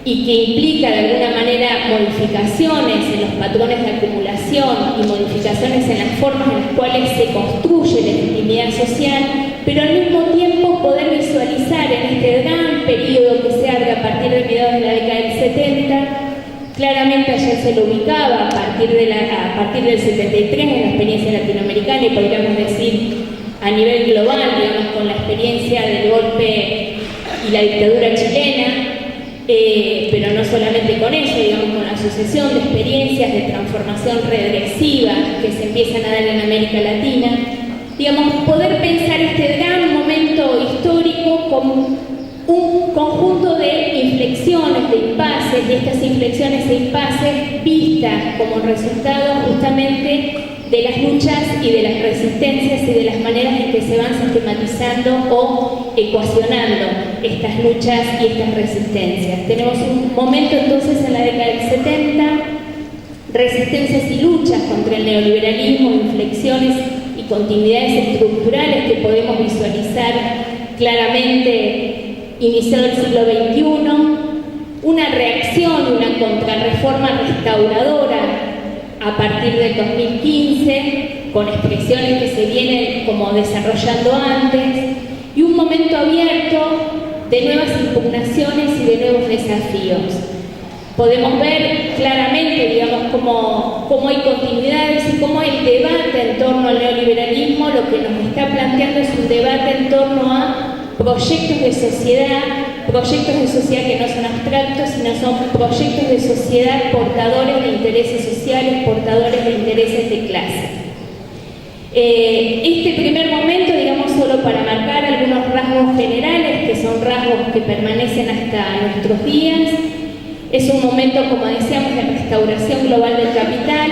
y que implica de alguna manera modificaciones en los patrones de acumulación y modificaciones en las formas en las cuales se construye la legitimidad social, pero al mismo tiempo poder visualizar en este gran periodo que se abre a partir de mediados de la década del 70. Claramente ayer se lo ubicaba a partir del 73 en la experiencia latinoamericana y podríamos decir a nivel global, digamos, con la experiencia del golpe y la dictadura chilena, pero no solamente con eso, digamos, con la sucesión de experiencias de transformación regresiva que se empiezan a dar en América Latina, digamos, poder pensar este gran momento histórico como un conjunto de inflexiones, de impases, y estas inflexiones e impases vistas como resultado justamente de las luchas y de las resistencias y de las maneras en que se van sistematizando o ecuacionando estas luchas y estas resistencias. Tenemos un momento entonces en la década del 70, resistencias y luchas contra el neoliberalismo, inflexiones y continuidades estructurales que podemos visualizar claramente iniciado el siglo XXI, una reacción, una contrarreforma restauradora a partir del 2015, con expresiones que se vienen como desarrollando antes, y un momento abierto de nuevas impugnaciones y de nuevos desafíos. Podemos ver claramente, digamos, cómo hay continuidades y cómo el debate en torno al neoliberalismo lo que nos está planteando es un debate en torno a proyectos de sociedad que no son abstractos, sino son proyectos de sociedad portadores de intereses sociales, portadores de intereses de clase. Este primer momento, digamos, solo para marcar algunos rasgos generales, que son rasgos que permanecen hasta nuestros días, es un momento, como decíamos, de restauración global del capital,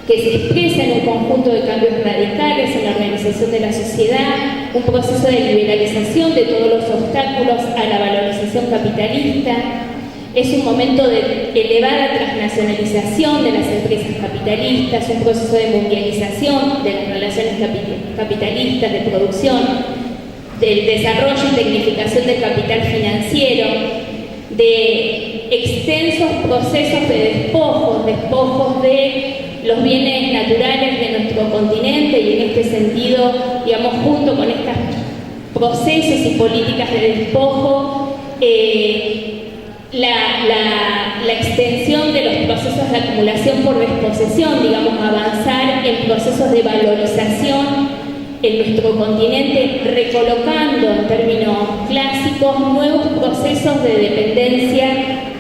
que se expresa en un conjunto de cambios radicales en la organización de la sociedad, un proceso de liberalización de todos los obstáculos a la valorización capitalista. Es un momento de elevada transnacionalización de las empresas capitalistas, un proceso de mundialización de las relaciones capitalistas de producción, del desarrollo y tecnificación del capital financiero, de extensos procesos de despojos de los bienes naturales de nuestro continente, y en este sentido, digamos, junto con estos procesos y políticas de despojo, la extensión de los procesos de acumulación por desposesión, digamos, avanzar en procesos de valorización en nuestro continente, recolocando en términos clásicos nuevos procesos de dependencia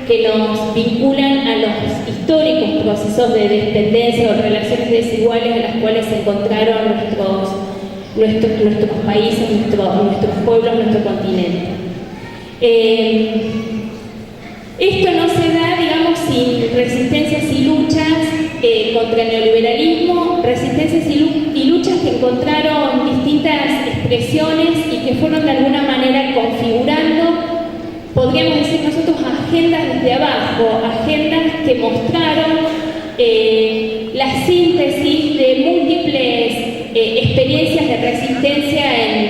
que nos vinculan a los históricos procesos de dependencia o relaciones desiguales en las cuales se encontraron nuestros países, nuestros pueblos, nuestro continente. Esto no se da, digamos, sin resistencias y luchas contra el neoliberalismo, resistencias y luchas que encontraron distintas expresiones y que fueron de alguna manera configurando, podríamos decir nosotros, agendas desde abajo, agendas que mostraron la síntesis de múltiples experiencias de resistencia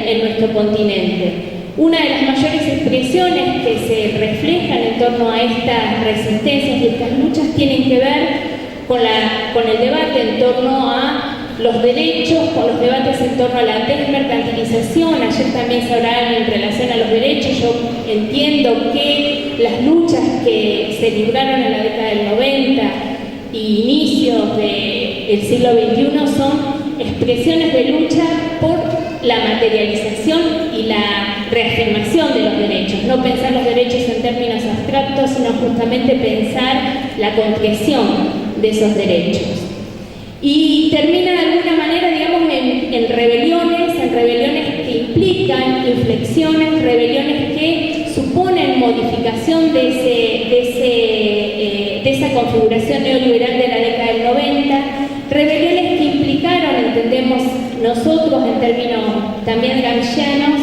en nuestro continente. Una de las mayores expresiones que se reflejan en torno a estas resistencias y estas luchas tienen que ver con el debate en torno a los derechos, con los debates en torno a la desmercantilización. Ayer también se hablaba en relación a los derechos. Yo entiendo que las luchas que se libraron en la década del 90 y inicios del siglo XXI son expresiones de lucha por la materialización y la reafirmación de los derechos. No pensar los derechos en términos abstractos, sino justamente pensar la concreción de esos derechos. Y termina de alguna manera, digamos, en rebeliones que implican inflexiones, rebeliones que suponen modificación de esa configuración neoliberal de la década del 90, rebeliones que implicaron, entendemos nosotros en términos también gramscianos,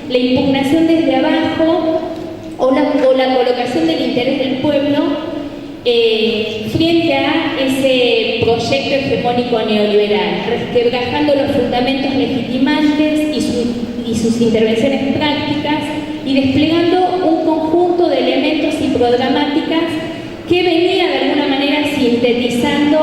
la impugnación desde abajo o la colocación del interés del pueblo frente a ese proyecto hegemónico neoliberal, resquebrajando los fundamentos legitimantes y sus intervenciones prácticas y desplegando un conjunto de elementos y programáticas que venía de alguna manera sintetizando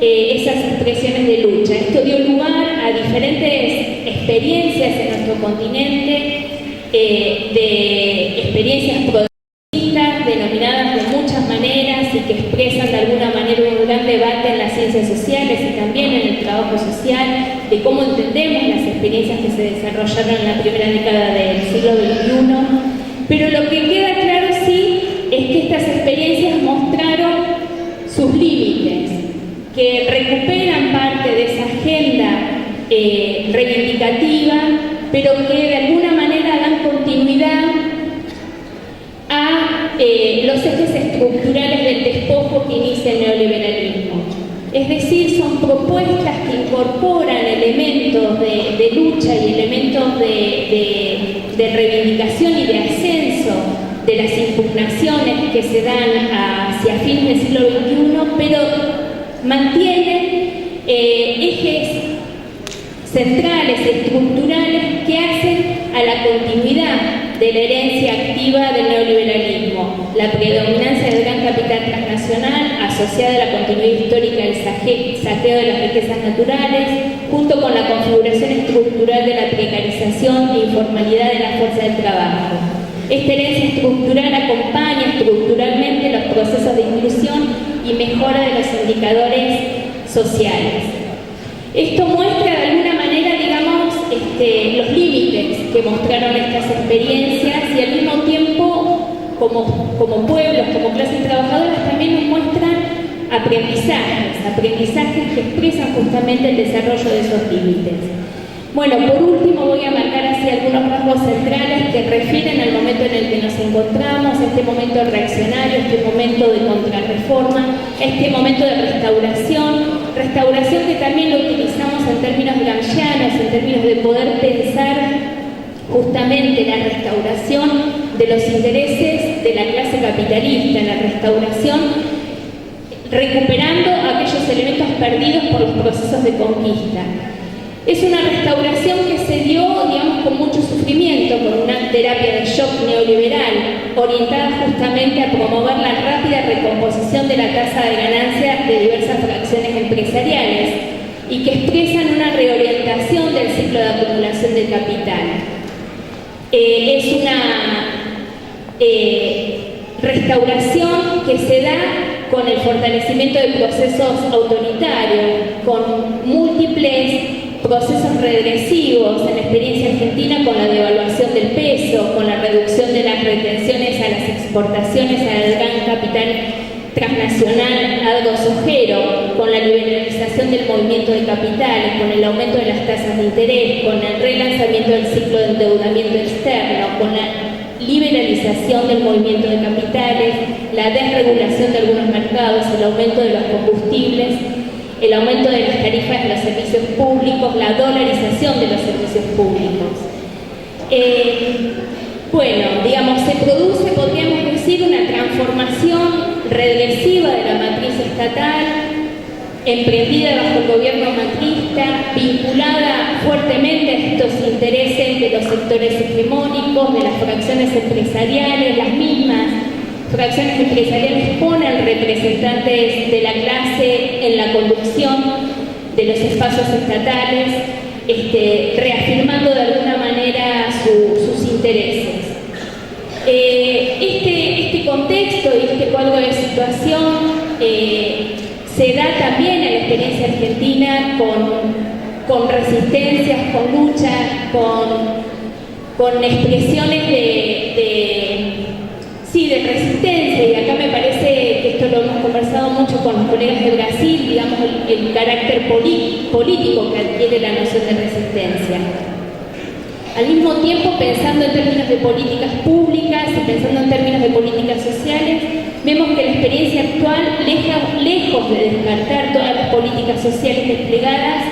esas expresiones de lucha. Esto dio lugar a diferentes experiencias en nuestro continente, de experiencias progresistas, denominadas de muchas maneras y que expresan de alguna manera un gran debate en las ciencias sociales y también en el trabajo social, de cómo entendemos las experiencias que se desarrollaron en la primera década del siglo XXI. Pero lo que queda claro sí es que estas experiencias mostraron sus límites, que recuperan parte de esa agenda reivindicativa, pero que de alguna manera dan continuidad a los ejes estructurales del despojo que inicia el neoliberalismo. Es decir, son propuestas que incorporan elementos de lucha y elementos de reivindicación y de ascenso de las impugnaciones que se dan hacia fines del siglo XXI, pero mantienen ejes centrales, estructurales, que hacen a la continuidad de la herencia activa del neoliberalismo, la predominancia del gran capital transnacional asociada a la continuidad histórica del saqueo de las riquezas naturales, junto con la configuración estructural de la precarización e informalidad de la fuerza del trabajo. Esta herencia estructural acompaña estructuralmente los procesos de inclusión y mejora de los indicadores sociales. Esto muestra de alguna manera, digamos, los límites que mostraron estas experiencias y al mismo tiempo, como pueblos, como clases trabajadoras, también nos muestran aprendizajes que expresan justamente el desarrollo de esos límites. Bueno, por último voy a marcar así algunos rasgos centrales que refieren al momento en el que nos encontramos, este momento reaccionario, este momento de contrarreforma, este momento de restauración que también lo utilizamos en términos gramscianos, en términos de poder pensar justamente la restauración de los intereses de la clase capitalista, la restauración recuperando aquellos elementos perdidos por los procesos de conquista. Es una restauración que se dio, digamos, con mucho sufrimiento, con una terapia de shock neoliberal, orientada justamente a promover la rápida recomposición de la tasa de ganancia de diversas fracciones empresariales y que expresan una reorientación del ciclo de acumulación del capital. Es una restauración que se da con el fortalecimiento de procesos autoritarios, con múltiples procesos regresivos en la experiencia argentina, con la devaluación del peso, con la reducción de las retenciones a las exportaciones al gran capital transnacional adosojero, con la liberalización del movimiento de capitales, con el aumento de las tasas de interés, con el relanzamiento del ciclo de endeudamiento externo, con la liberalización del movimiento de capitales, la desregulación de algunos mercados, el aumento de los combustibles, el aumento de las tarifas de los servicios públicos, la dolarización de los servicios públicos. Bueno, digamos, se produce, podríamos decir, una transformación regresiva de la matriz estatal, emprendida bajo el gobierno macrista, vinculada fuertemente a estos intereses de los sectores hegemónicos, de las fracciones empresariales. Las mismas fracciones empresariales ponen representantes de la clase en la conducción de los espacios estatales, reafirmando de alguna manera sus intereses. Este contexto y este cuadro de situación se da también en la experiencia argentina con resistencias, con luchas, con expresiones de resistencia, y acá me parece que esto lo hemos conversado mucho con los colegas de Brasil, digamos, el carácter político que adquiere la noción de resistencia. Al mismo tiempo, pensando en términos de políticas públicas y pensando en términos de políticas sociales, vemos que la experiencia actual, lejos de descartar todas las políticas sociales desplegadas,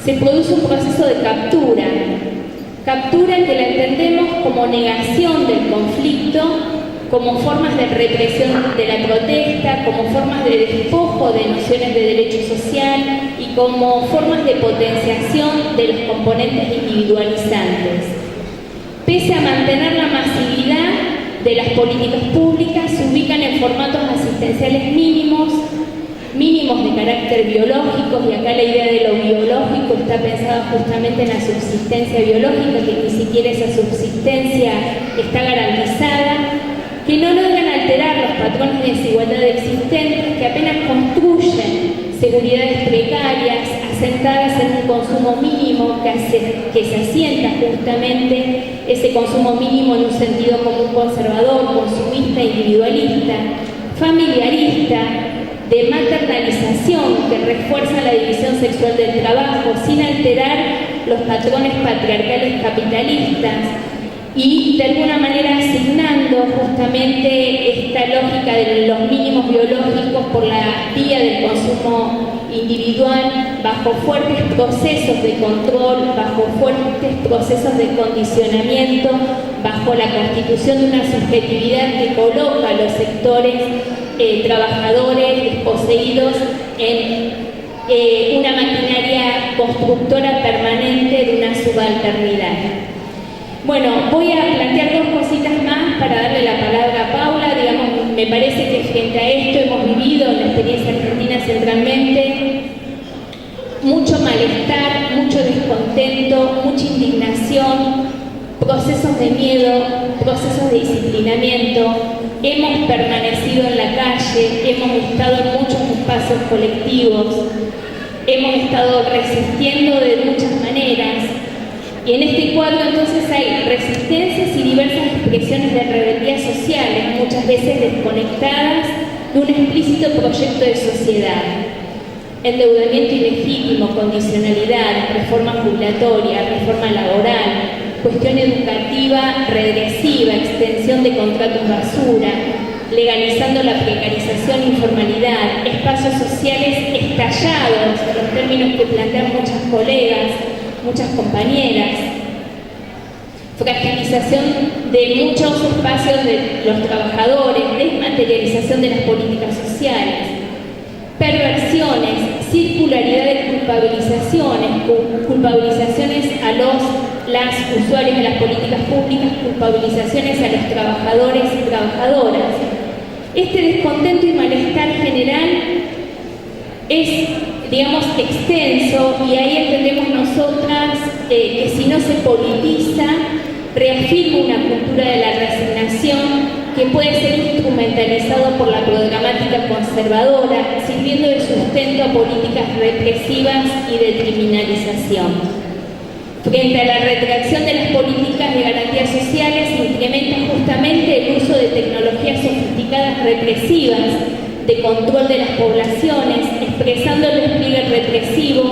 se produce un proceso de captura que la entendemos como negación del conflicto, como formas de represión de la protesta, como formas de despojo de nociones de derecho social y como formas de potenciación de los componentes individualizantes. Pese a mantener la masividad de las políticas públicas, se ubican en formatos asistenciales mínimos de carácter biológico, y acá la idea de lo biológico está pensada justamente en la subsistencia biológica, que ni siquiera esa subsistencia está garantizada, que no logran alterar los patrones de desigualdad existentes, que apenas construyen seguridades precarias, asentadas en un consumo mínimo, que se asienta justamente ese consumo mínimo en un sentido común conservador, consumista, individualista, familiarista, de maternalización, que refuerza la división sexual del trabajo sin alterar los patrones patriarcales capitalistas, y de alguna manera asignando justamente esta lógica de los mínimos biológicos por la vía del consumo individual, bajo fuertes procesos de control, bajo fuertes procesos de condicionamiento, bajo la constitución de una subjetividad que coloca a los sectores trabajadores desposeídos en una maquinaria constructora permanente de una subalternidad. Bueno, voy a plantear dos cositas más para darle la palabra a Paula. Digamos, me parece que frente a esto hemos vivido en la experiencia argentina centralmente mucho malestar, mucho descontento, mucha indignación, procesos de miedo, procesos de disciplinamiento. Hemos permanecido en la calle, hemos estado en muchos espacios colectivos, hemos estado resistiendo de muchas maneras. Y en este cuadro entonces hay resistencias y diversas expresiones de rebeldía sociales, muchas veces desconectadas de un explícito proyecto de sociedad. Endeudamiento ilegítimo, condicionalidad, reforma jubilatoria, reforma laboral, cuestión educativa regresiva, extensión de contratos basura, legalizando la precarización e informalidad, espacios sociales estallados, en los términos que plantean muchas colegas, muchas compañeras, fragilización de muchos espacios de los trabajadores, desmaterialización de las políticas sociales, perversiones, circularidad de culpabilizaciones a las usuarios de las políticas públicas, culpabilizaciones a los trabajadores y trabajadoras. Este descontento y malestar general es, digamos, extenso, y ahí entendemos nosotras que si no se politiza, reafirma una cultura de la resignación que puede ser instrumentalizado por la programática conservadora, sirviendo de sustento a políticas represivas y de criminalización. Frente a la retracción de las políticas de garantías sociales, se incrementa justamente el uso de tecnologías sofisticadas represivas de control de las poblaciones, expresando el despliegue represivo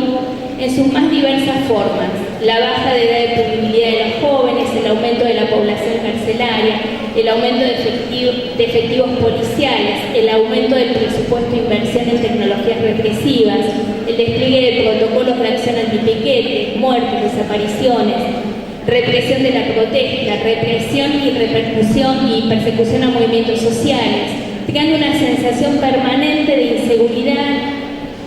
en sus más diversas formas: la baja de edad de punibilidad de los jóvenes, el aumento de la población carcelaria, el aumento de efectivos policiales, el aumento del presupuesto de inversión en tecnologías represivas, el despliegue de protocolos de acción antipiquete, muertes, desapariciones, represión de la protesta, represión y repercusión y persecución a movimientos sociales, creando una sensación permanente de inseguridad,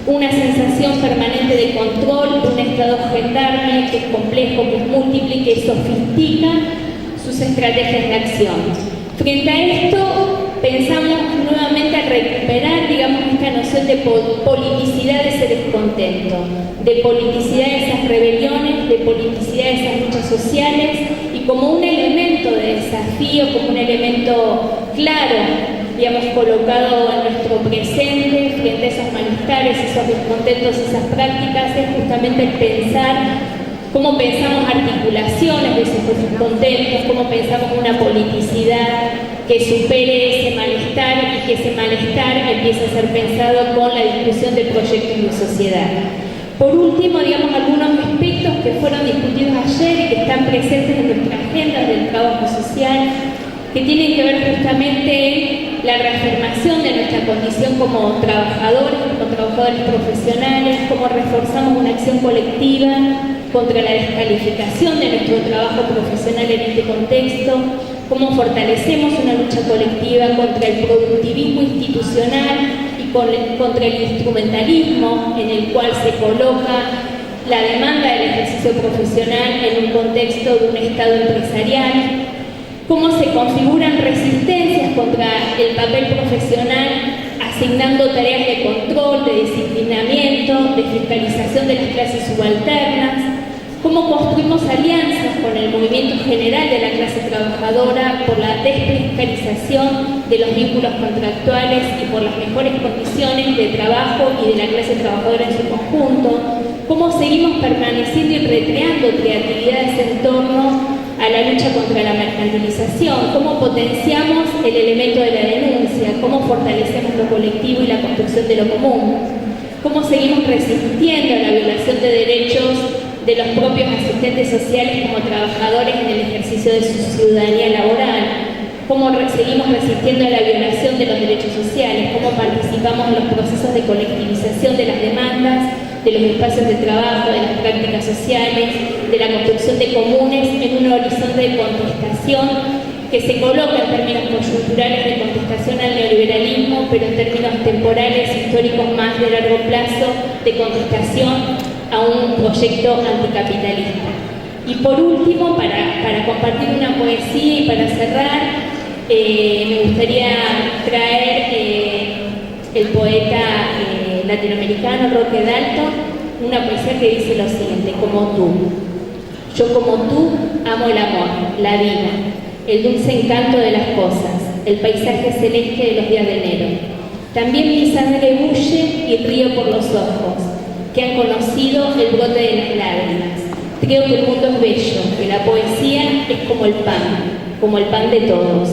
una sensación permanente de control, de un Estado gendarme que es complejo, que es múltiple y que sofistica sus estrategias de acción. Frente a esto, pensamos nuevamente a recuperar, digamos, esta noción de politicidad de ese descontento, de politicidad de esas rebeliones, de politicidad de esas luchas sociales, y como un elemento de desafío, como un elemento claro, digamos, colocado en nuestro presente frente a esos malestares, esos descontentos, esas prácticas, es justamente el pensar cómo pensamos articulaciones de esos descontentos, cómo pensamos una politicidad que supere ese malestar y que ese malestar empiece a ser pensado con la discusión de proyectos de sociedad. Por último, digamos, algunos aspectos que fueron discutidos ayer y que están presentes en nuestra agenda del trabajo social, que tienen que ver justamente en la reafirmación de nuestra condición como trabajadores profesionales, cómo reforzamos una acción colectiva contra la descalificación de nuestro trabajo profesional en este contexto, cómo fortalecemos una lucha colectiva contra el productivismo institucional y contra el instrumentalismo en el cual se coloca la demanda del ejercicio profesional en un contexto de un Estado empresarial, cómo se configuran resistencias contra el papel profesional asignando tareas de control, de disciplinamiento, de fiscalización de las clases subalternas, cómo construimos alianzas con el movimiento general de la clase trabajadora por la desprecarización de los vínculos contractuales y por las mejores condiciones de trabajo y de la clase trabajadora en su conjunto, cómo seguimos permaneciendo y recreando creatividades en torno a la lucha contra la mercantilización, cómo potenciamos el elemento de la denuncia, cómo fortalecemos lo colectivo y la construcción de lo común, cómo seguimos resistiendo a la violación de derechos de los propios asistentes sociales como trabajadores en el ejercicio de su ciudadanía laboral, cómo seguimos resistiendo a la violación de los derechos sociales, cómo participamos en los procesos de colectivización de las demandas, de los espacios de trabajo, de las prácticas sociales, de la construcción de comunes en un horizonte de contestación que se coloca en términos coyunturales de contestación al neoliberalismo, pero en términos temporales, históricos más de largo plazo, de contestación a un proyecto anticapitalista. Y por último, para compartir una poesía y para cerrar, me gustaría traer el poeta latinoamericano Roque Dalton, una poesía que dice lo siguiente: como tú. Yo como tú amo el amor, la vida, el dulce encanto de las cosas, el paisaje celeste de los días de enero. También mi sangre bulle y río por los ojos, que han conocido el brote de las lágrimas. Creo que el mundo es bello, que la poesía es como el pan de todos,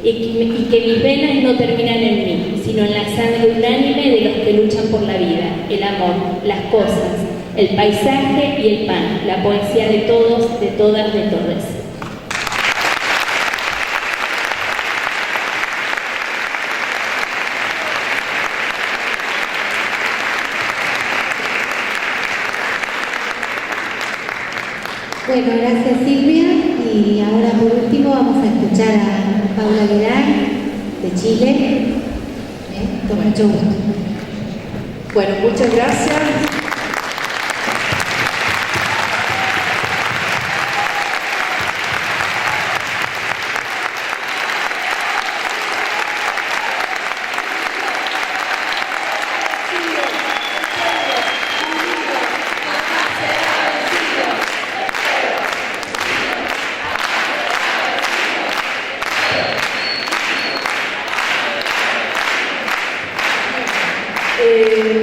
y que mis venas no terminan en mí, sino en la sangre unánime de los que luchan por la vida, el amor, las cosas, el paisaje y el pan, la poesía de todos, de todas, de todes. Bueno, gracias Silvia, y ahora por último vamos a escuchar a Paula Aguilar de Chile, con mucho gusto. Bueno, muchas gracias.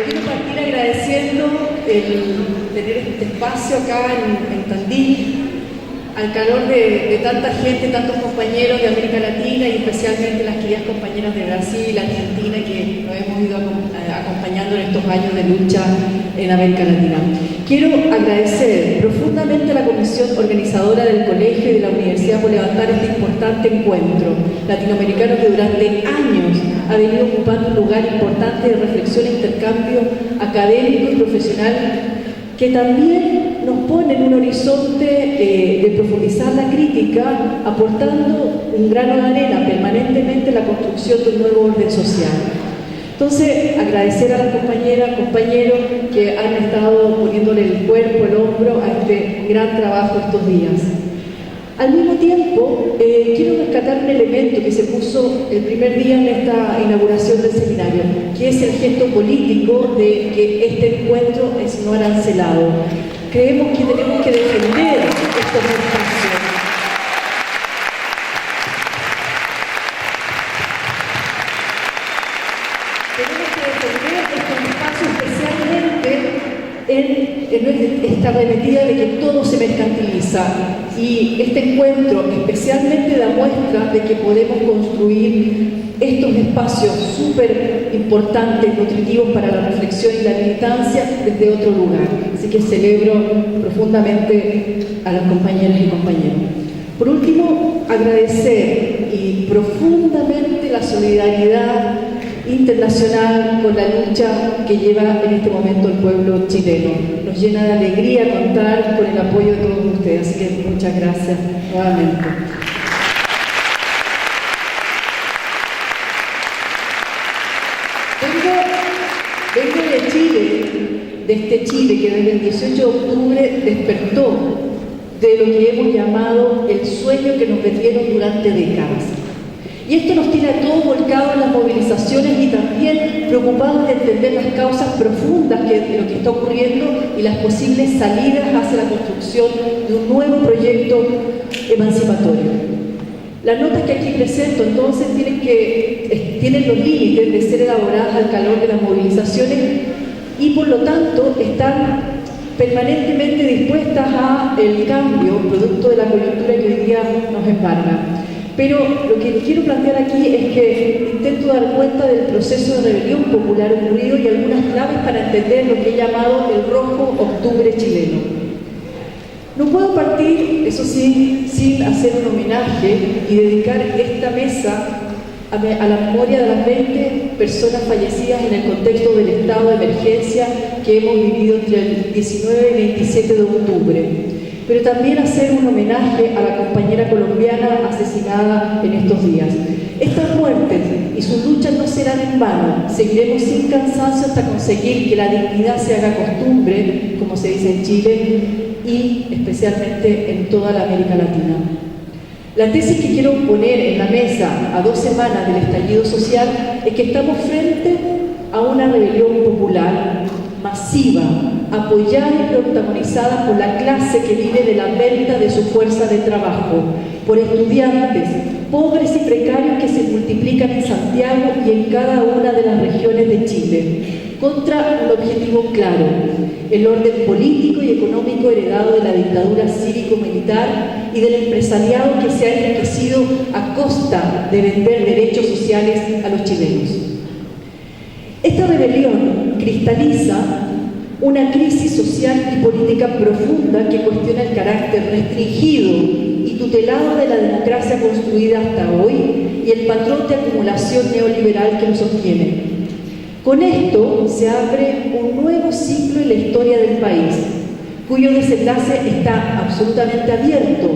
Quiero partir agradeciendo el tener este espacio acá en Tandil, al calor de tanta gente, tantos compañeros de América Latina y especialmente las queridas compañeras de Brasil, Argentina, que nos hemos ido acompañando en estos años de lucha en América Latina. Quiero agradecer profundamente a la comisión organizadora del colegio y de la universidad por levantar este importante encuentro latinoamericano que durante años ha venido ocupando un lugar importante de reflexión e intercambio académico y profesional, que también nos pone en un horizonte de profundizar la crítica, aportando un grano de arena permanentemente en la construcción de un nuevo orden social. Entonces, agradecer a las compañeras, compañeros que han estado poniéndole el cuerpo, el hombro a este gran trabajo estos días. Al mismo tiempo, quiero rescatar un elemento que se puso el primer día en esta inauguración del seminario, que es el gesto político de que este encuentro es no arancelado. Creemos que tenemos que defender estos espacios. Tenemos que defender estos espacios especialmente en esta arremetida de que todo se mercantiliza, y este encuentro especialmente da muestra de que podemos construir estos espacios súper importantes, nutritivos para la reflexión y la militancia desde otro lugar. Así que celebro profundamente a las compañeras y compañeros. Por último, agradecer y profundamente la solidaridad internacional con la lucha que lleva en este momento el pueblo chileno. Nos llena de alegría contar con el apoyo de todos ustedes, así que muchas gracias nuevamente. Vengo de Chile, de este Chile que desde el 18 de octubre despertó de lo que hemos llamado el sueño que nos vendieron durante décadas. Y esto nos tiene a todos volcados en las movilizaciones y también preocupados de entender las causas profundas de lo que está ocurriendo y las posibles salidas hacia la construcción de un nuevo proyecto emancipatorio. Las notas que aquí presento entonces tienen los límites de ser elaboradas al calor de las movilizaciones y por lo tanto están permanentemente dispuestas a el cambio producto de la coyuntura que hoy día nos embarga. Pero lo que quiero plantear aquí es que intento dar cuenta del proceso de rebelión popular ocurrido y algunas claves para entender lo que he llamado el rojo octubre chileno. No puedo partir, eso sí, sin hacer un homenaje y dedicar esta mesa a la memoria de las 20 personas fallecidas en el contexto del estado de emergencia que hemos vivido entre el 19 y 27 de octubre. Pero también hacer un homenaje a la compañera colombiana asesinada en estos días. Estas muertes y sus luchas no serán en vano. Seguiremos sin cansancio hasta conseguir que la dignidad se haga costumbre, como se dice en Chile, y especialmente en toda la América Latina. La tesis que quiero poner en la mesa a 2 semanas del estallido social es que estamos frente a una rebelión popular masiva, apoyada y protagonizada por la clase que vive de la venta de su fuerza de trabajo, por estudiantes, pobres y precarios que se multiplican en Santiago y en cada una de las regiones de Chile, contra un objetivo claro: el orden político y económico heredado de la dictadura cívico-militar y del empresariado que se ha enriquecido a costa de vender derechos sociales a los chilenos. Esta rebelión cristaliza una crisis social y política profunda que cuestiona el carácter restringido y tutelado de la democracia construida hasta hoy y el patrón de acumulación neoliberal que lo sostiene. Con esto se abre un nuevo ciclo en la historia del país, cuyo desenlace está absolutamente abierto,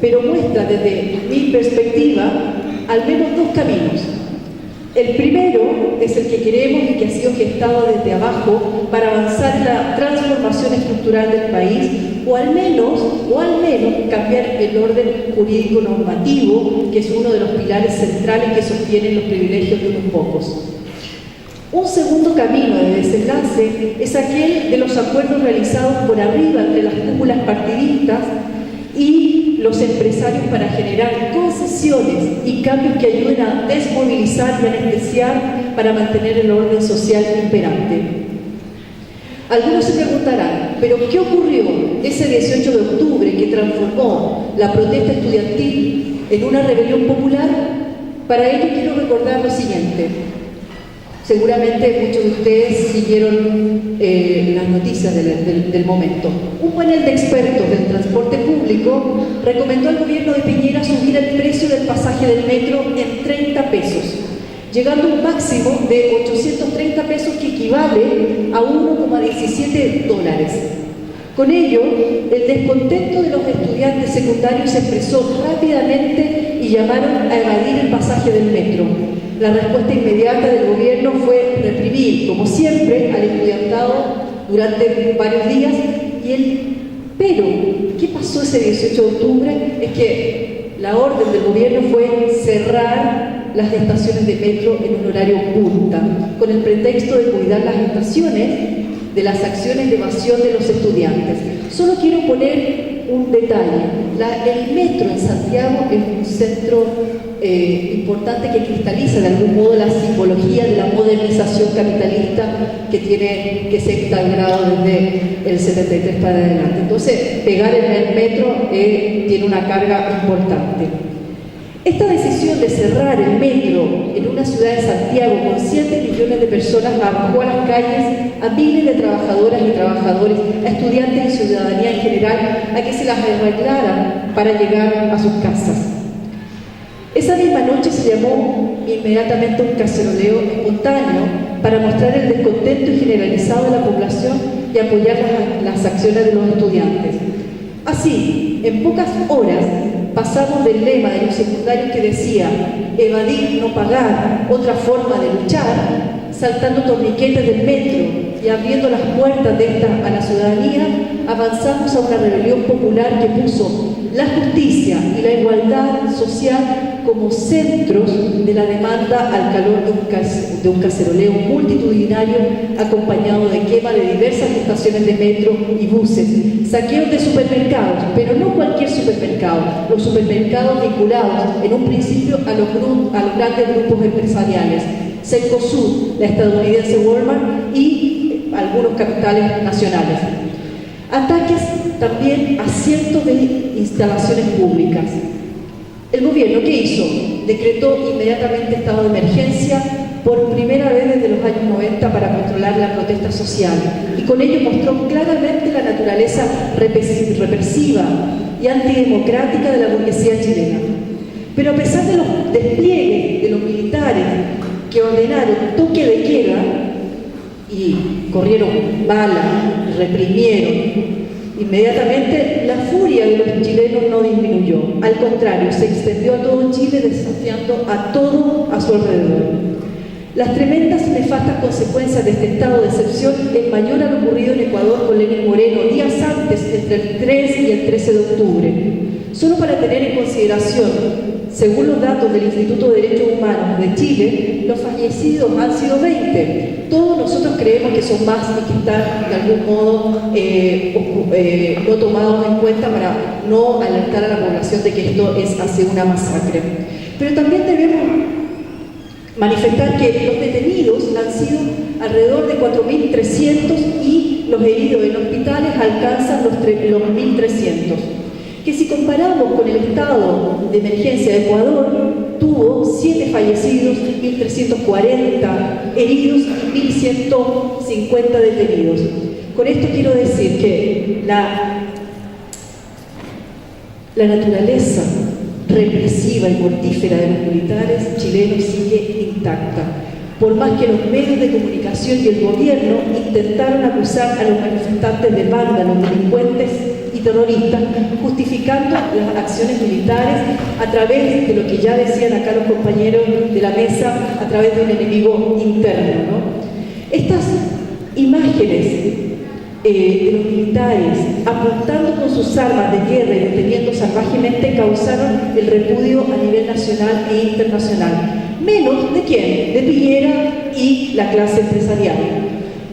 pero muestra desde mi perspectiva al menos 2 caminos. El primero es el que queremos y que ha sido gestado desde abajo para avanzar en la transformación estructural del país, o al menos cambiar el orden jurídico normativo, que es uno de los pilares centrales que sostienen los privilegios de unos pocos. Un segundo camino de desenlace es aquel de los acuerdos realizados por arriba entre las cúpulas partidistas y los empresarios para generar concesiones y cambios que ayuden a desmovilizar y anestesiar para mantener el orden social imperante. Algunos se preguntarán, ¿pero qué ocurrió ese 18 de octubre que transformó la protesta estudiantil en una rebelión popular? Para ello quiero recordar lo siguiente. Seguramente muchos de ustedes siguieron las noticias del momento. Un panel de expertos del transporte público recomendó al gobierno de Piñera subir el precio del pasaje del metro en 30 pesos, llegando a un máximo de 830 pesos que equivale a 1,17 dólares. Con ello, el descontento de los estudiantes secundarios se expresó rápidamente y llamaron a evadir el pasaje del metro. La respuesta inmediata del gobierno fue reprimir, como siempre, al estudiantado durante varios días. Pero, ¿qué pasó ese 18 de octubre? Es que la orden del gobierno fue cerrar las estaciones de metro en un horario punta, con el pretexto de cuidar las estaciones de las acciones de evasión de los estudiantes. Solo quiero poner un detalle. El metro en Santiago es un centro importante que cristaliza de algún modo la simbología de la modernización capitalista que se ha instaurado desde el 73 para adelante. Entonces, pegar en el metro tiene una carga importante. Esta decisión de cerrar el metro en una ciudad de Santiago con 7 millones de personas arrojó a las calles a miles de trabajadoras y trabajadores, a estudiantes y ciudadanía en general, a que se las arreglaran para llegar a sus casas. Esa misma noche se llamó inmediatamente un caceroleo espontáneo para mostrar el descontento generalizado de la población y apoyar las acciones de los estudiantes. Así, en pocas horas, pasamos del lema de los secundarios que decía evadir, no pagar, otra forma de luchar, saltando torniquetes del metro y abriendo las puertas de esta a la ciudadanía, avanzamos a una rebelión popular que puso la justicia y la igualdad social como centros de la demanda al calor de un caceroleo multitudinario acompañado de quema de diversas estaciones de metro y buses, saqueos de supermercados, pero no cualquier supermercado, los supermercados vinculados en un principio a los grandes grupos empresariales, Cencosud, la estadounidense Walmart y algunos capitales nacionales. Ataques también a cientos de instalaciones públicas. El gobierno, ¿qué hizo? Decretó inmediatamente estado de emergencia por primera vez desde los años 90 para controlar la protesta social y con ello mostró claramente la naturaleza represiva y antidemocrática de la burguesía chilena. Pero a pesar de los despliegues de los militares que ordenaron toque de queda y corrieron balas, reprimieron, inmediatamente la furia de los chilenos no disminuyó. Al contrario, se extendió a todo Chile desafiando a todo a su alrededor. Las tremendas y nefastas consecuencias de este estado de excepción es mayor a lo ocurrido en Ecuador con Lenín Moreno días antes, entre el 3 y el 13 de octubre. Solo para tener en consideración, según los datos del Instituto de Derechos Humanos de Chile, los fallecidos han sido 20. Todos nosotros creemos que son más y que están de algún modo no tomados en cuenta para no alertar a la población de que esto es así una masacre. Pero también debemos manifestar que los detenidos han sido alrededor de 4.300 y los heridos en hospitales alcanzan los 1.300. Que si comparamos con el estado de emergencia de Ecuador, tuvo 7 fallecidos, 1.340 heridos y 1.150 detenidos. Con esto quiero decir que la naturaleza represiva y mortífera de los militares chilenos sigue intacta, por más que los medios de comunicación y el gobierno intentaron acusar a los manifestantes de vándalos, delincuentes y terroristas, justificando las acciones militares a través de lo que ya decían acá los compañeros de la mesa, a través de un enemigo interno, ¿no? Estas imágenes de los militares apuntando con sus armas de guerra y deteniendo salvajemente causaron el repudio a nivel nacional e internacional. Menos de quién, de Piñera y la clase empresarial,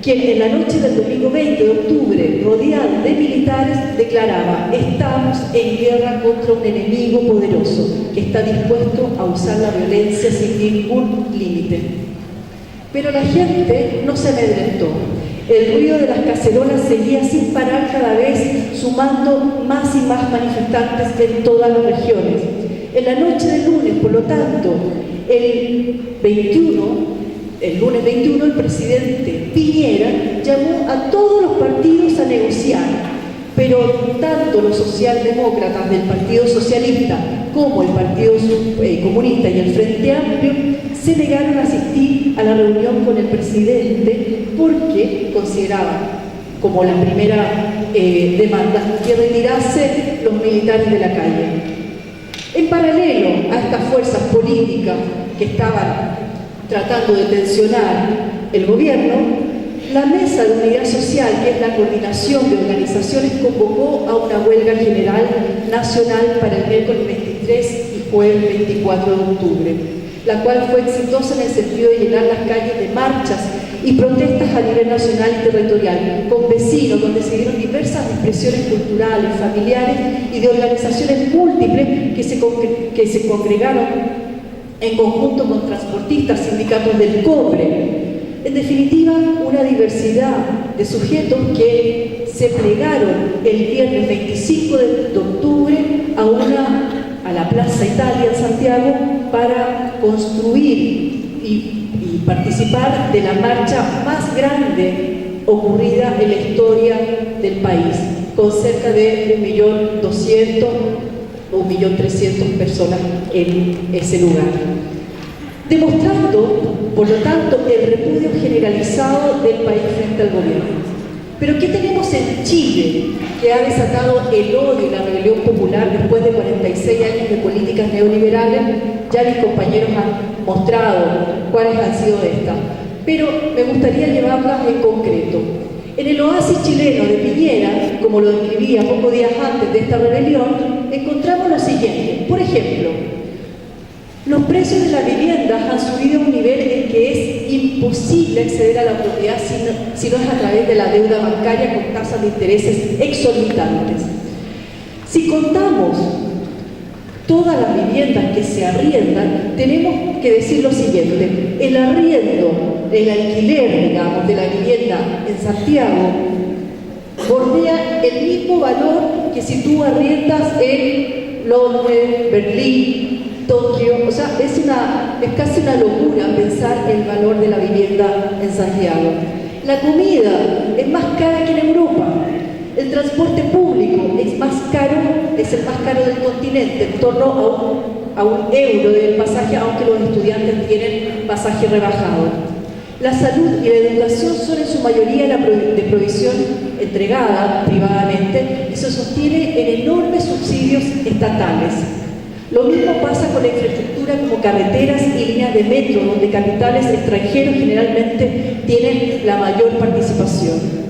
quien en la noche del domingo 20 de octubre, rodeado de militares, declaraba: estamos en guerra contra un enemigo poderoso que está dispuesto a usar la violencia sin ningún límite. Pero la gente no se amedrentó. El ruido de las cacerolas seguía sin parar cada vez, sumando más y más manifestantes en todas las regiones. En la noche del lunes, por lo tanto, el lunes 21, el presidente Piñera llamó a todos los partidos a negociar, pero tanto los socialdemócratas del Partido Socialista como el Partido Comunista y el Frente Amplio se negaron a asistir a la reunión con el presidente porque consideraban como la primera demanda que retirase los militares de la calle. En paralelo a estas fuerzas políticas que estaban tratando de tensionar el gobierno, la Mesa de Unidad Social, que es la coordinación de organizaciones, convocó a una huelga general nacional para el miércoles 23 y jueves 24 de octubre, la cual fue exitosa en el sentido de llenar las calles de marchas y protestas a nivel nacional y territorial, con vecinos, donde se dieron diversas expresiones culturales, familiares y de organizaciones múltiples que se congregaron en conjunto con transportistas, sindicatos del cobre. En definitiva, una diversidad de sujetos que se plegaron el viernes 25 de octubre a la Plaza Italia en Santiago para construir y participar de la marcha más grande ocurrida en la historia del país, con cerca de 1.200.000 o 1.300.000 personas en ese lugar, demostrando, por lo tanto, el repudio generalizado del país frente al gobierno. Pero ¿qué tenemos en Chile, que ha desatado el odio y la rebelión popular después de 46 años de políticas neoliberales? Ya mis compañeros han mostrado cuáles han sido estas, pero me gustaría llevarlas en concreto. En el oasis chileno de Piñera, como lo describía pocos días antes de esta rebelión, encontramos lo siguiente. Por ejemplo, los precios de las viviendas han subido a un nivel en que es imposible acceder a la propiedad si no es a través de la deuda bancaria con tasas de intereses exorbitantes. Si contamos todas las viviendas que se arriendan, tenemos que decir lo siguiente: el arriendo, el alquiler, digamos, de la vivienda en Santiago bordea el mismo valor que si tú arriendas en Londres, Berlín, Tokio. O sea, es casi una locura pensar el valor de la vivienda en Santiago. La comida es más cara que en Europa. El transporte público es el más caro del continente, en torno a un euro del pasaje, aunque los estudiantes tienen pasaje rebajado. La salud y la educación son en su mayoría de provisión entregada privadamente y se sostiene en enormes subsidios estatales. Lo mismo pasa con la infraestructura como carreteras y líneas de metro, donde capitales extranjeros generalmente tienen la mayor participación.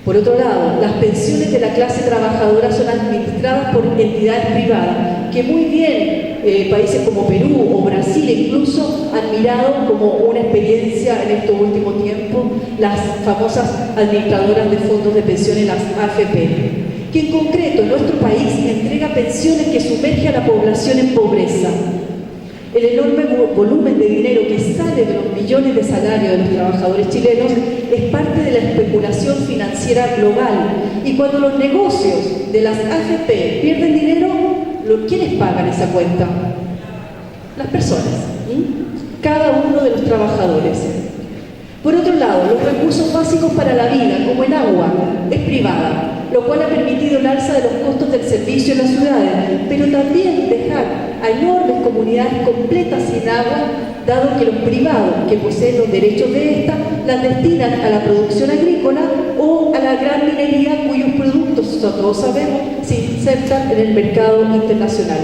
Por otro lado, las pensiones de la clase trabajadora son administradas por entidades privadas, que muy bien países como Perú o Brasil incluso han mirado como una experiencia en estos últimos tiempos las famosas administradoras de fondos de pensiones, las AFP, que en concreto en nuestro país entrega pensiones que sumerge a la población en pobreza. El enorme volumen de dinero que sale de los millones de salarios de los trabajadores chilenos es parte de la especulación financiera global. Y cuando los negocios de las AFP pierden dinero, ¿quiénes pagan esa cuenta? Las personas, cada uno de los trabajadores. Por otro lado, los recursos básicos para la vida, como el agua, es privada, lo cual ha permitido el alza de los costos del servicio en las ciudades, pero también dejar a enormes comunidades completas sin agua, dado que los privados que poseen los derechos de esta las destinan a la producción agrícola o a la gran minería, cuyos productos, todos sabemos, se insertan en el mercado internacional.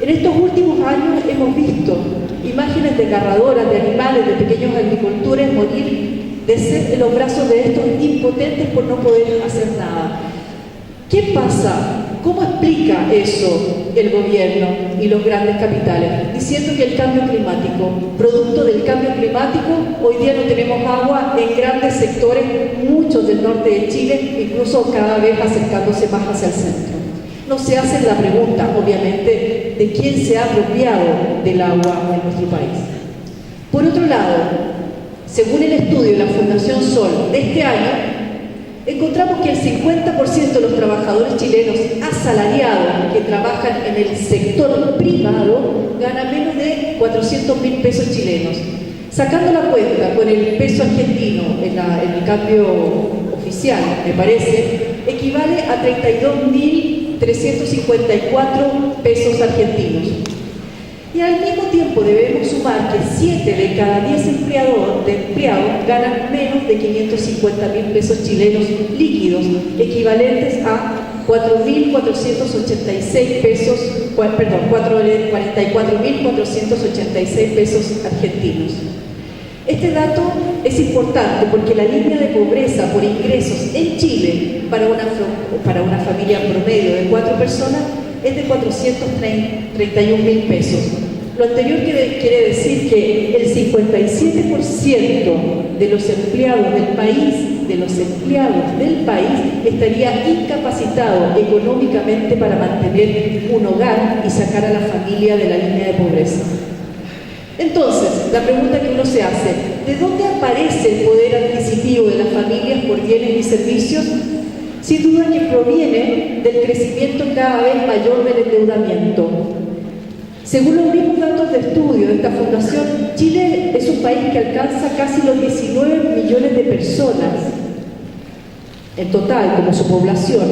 En estos últimos años hemos visto imágenes desgarradoras de animales, de pequeños agricultores morir de sed en los brazos de estos impotentes por no poder hacer nada. ¿Qué pasa? ¿Cómo explica eso el gobierno y los grandes capitales? Diciendo que el cambio climático, producto del cambio climático, hoy día no tenemos agua en grandes sectores, muchos del norte de Chile, incluso cada vez acercándose más hacia el centro. No se hace la pregunta, obviamente, de quién se ha apropiado del agua en nuestro país. Por otro lado, Según el estudio de la Fundación Sol de este año, encontramos que el 50% de los trabajadores chilenos asalariados que trabajan en el sector privado ganan menos de 400.000 pesos chilenos. Sacando la cuenta con el peso argentino en el cambio oficial, me parece, equivale a 32.354 pesos argentinos. Y al mismo tiempo debemos sumar que 7 de cada 10 empleados ganan menos de 550.000 pesos chilenos líquidos, equivalentes a 4.486 pesos, perdón, 44.486 pesos argentinos. Este dato es importante porque la línea de pobreza por ingresos en Chile para una familia promedio de 4 personas es de 431.000 pesos. Lo anterior quiere decir que el 57% de los empleados del país estaría incapacitado económicamente para mantener un hogar y sacar a la familia de la línea de pobreza. Entonces, la pregunta que uno se hace, ¿de dónde aparece el poder adquisitivo de las familias por bienes y servicios? Sin duda que proviene del crecimiento cada vez mayor del endeudamiento. Según los mismos datos de estudio de esta fundación, Chile es un país que alcanza casi los 19 millones de personas en total como su población,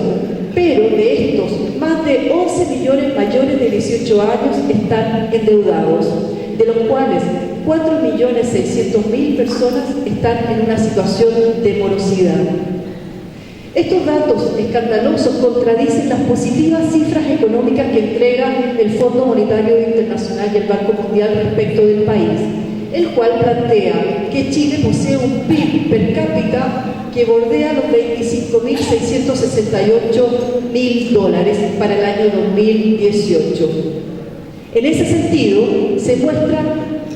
pero de estos, más de 11 millones mayores de 18 años están endeudados, de los cuales 4.600.000 personas están en una situación de morosidad. Estos datos escandalosos contradicen las positivas cifras económicas que entrega el Fondo Monetario Internacional y el Banco Mundial respecto del país, el cual plantea que Chile posee un PIB per cápita que bordea los $25.668.000 para el año 2018. En ese sentido, se muestra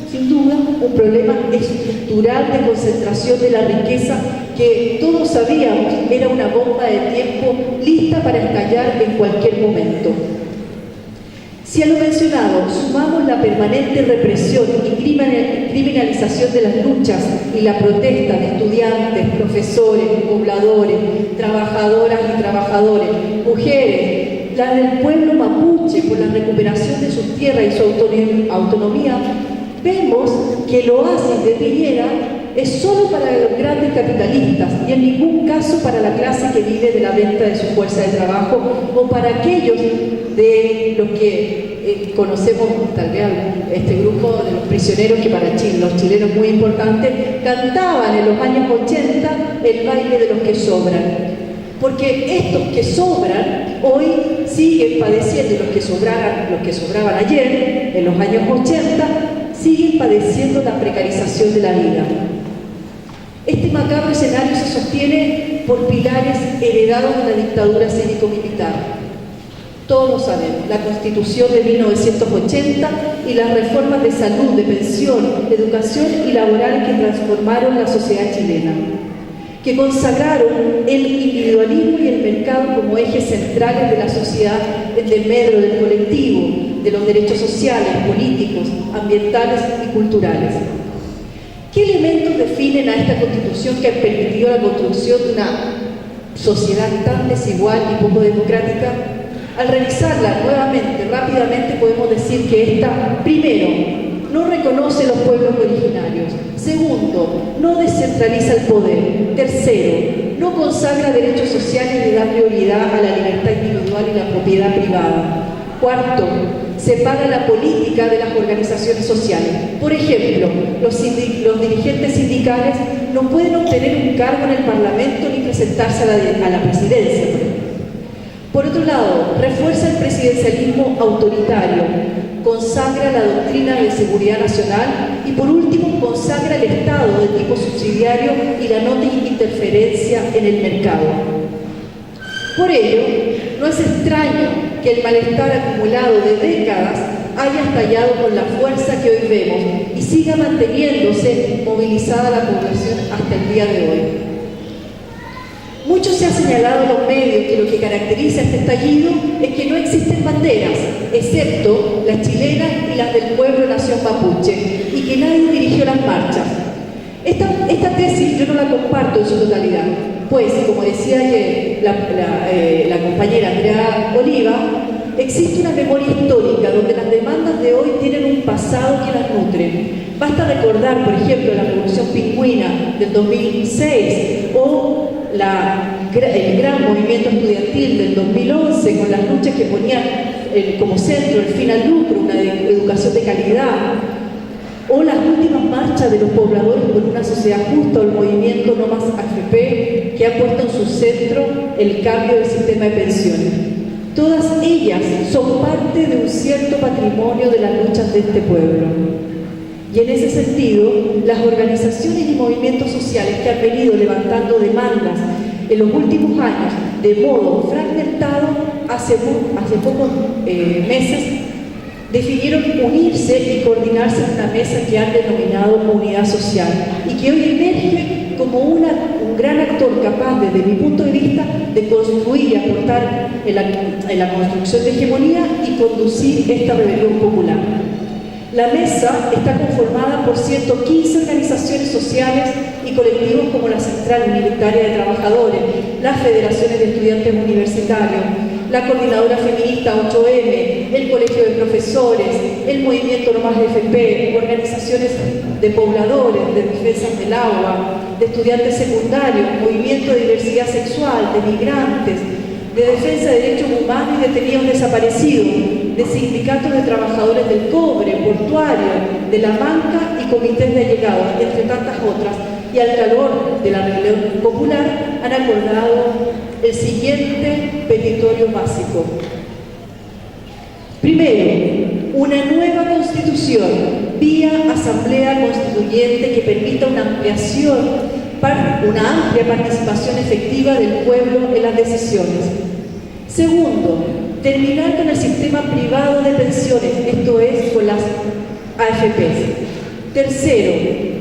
sin duda un problema estructural de concentración de la riqueza que todos sabíamos era una bomba de tiempo lista para estallar en cualquier momento. Si a lo mencionado sumamos la permanente represión y criminalización de las luchas y la protesta de estudiantes, profesores, pobladores, trabajadoras y trabajadores, mujeres, la del pueblo mapuche por la recuperación de sus tierras y su autonomía, vemos que el oasis de Piñera es solo para los grandes capitalistas y en ningún caso para la clase que vive de la venta de su fuerza de trabajo o para aquellos de los que conocemos tal vez este grupo de los prisioneros que para Chile, los chilenos muy importantes, cantaban en los años 80 el baile de los que sobran. Porque estos que sobran hoy siguen padeciendo, y los que sobraban ayer, en los años 80, siguen padeciendo la precarización de la vida. Este macabro escenario se sostiene por pilares heredados de la dictadura cívico-militar. Todos lo sabemos, la Constitución de 1980 y las reformas de salud, de pensión, de educación y laboral que transformaron la sociedad chilena, que consagraron el individualismo y el mercado como ejes centrales de la sociedad en desmedro del colectivo, de los derechos sociales, políticos, ambientales y culturales. ¿Qué elementos definen a esta Constitución que ha permitido la construcción de una sociedad tan desigual y poco democrática? Al revisarla nuevamente, rápidamente, podemos decir que esta, primero, no reconoce los pueblos originarios. Segundo, no descentraliza el poder. Tercero, no consagra derechos sociales ni da prioridad a la libertad individual y la propiedad privada. Cuarto, separa la política de las organizaciones sociales. Por ejemplo, los dirigentes sindicales no pueden obtener un cargo en el Parlamento ni presentarse a la presidencia. Por otro lado, refuerza el presidencialismo autoritario, consagra la doctrina de seguridad nacional y por último consagra el Estado de tipo subsidiario y la no interferencia en el mercado. Por ello, no es extraño que el malestar acumulado de décadas haya estallado con la fuerza que hoy vemos y siga manteniéndose movilizada la población hasta el día de hoy. Mucho se ha señalado en los medios que lo que caracteriza este estallido es que no existen banderas, excepto las chilenas y las del pueblo nación mapuche, y que nadie dirigió las marchas. Esta tesis yo no la comparto en su totalidad, pues, como decía ayer la compañera Andrea Oliva, existe una memoria histórica donde las demandas de hoy tienen un pasado que las nutre. Basta recordar, por ejemplo, la Revolución Pingüina del 2006 o el gran movimiento estudiantil del 2011 con las luchas que ponían como centro el fin al lucro, una educación de calidad, o las últimas marchas de los pobladores por una sociedad justa o el movimiento No Más AFP que ha puesto en su centro el cambio del sistema de pensiones. Todas ellas son parte de un cierto patrimonio de las luchas de este pueblo. Y en ese sentido, las organizaciones y movimientos sociales que han venido levantando demandas en los últimos años de modo fragmentado, hace pocos meses, decidieron unirse y coordinarse en una mesa que han denominado Unidad Social y que hoy emerge como un gran actor capaz, desde mi punto de vista, de construir y aportar en la construcción de hegemonía y conducir esta rebelión popular. La mesa está conformada por 115 organizaciones sociales y colectivos como la Central Unitaria de Trabajadores, las Federaciones de Estudiantes Universitarios, la Coordinadora Feminista 8M, el Colegio de Profesores, el Movimiento No Más FP, organizaciones de pobladores, de defensas del agua, de estudiantes secundarios, Movimiento de Diversidad Sexual, de migrantes, de defensa de derechos humanos y detenidos desaparecidos, de sindicatos de trabajadores del cobre, portuario, de la banca y comités de allegados, entre tantas otras, y al calor de la rebelión popular han acordado el siguiente petitorio básico. Primero, una nueva constitución vía asamblea constituyente que permita una amplia participación efectiva del pueblo en las decisiones. Segundo, terminar con el sistema privado de pensiones, esto es, con las AFPs. Tercero,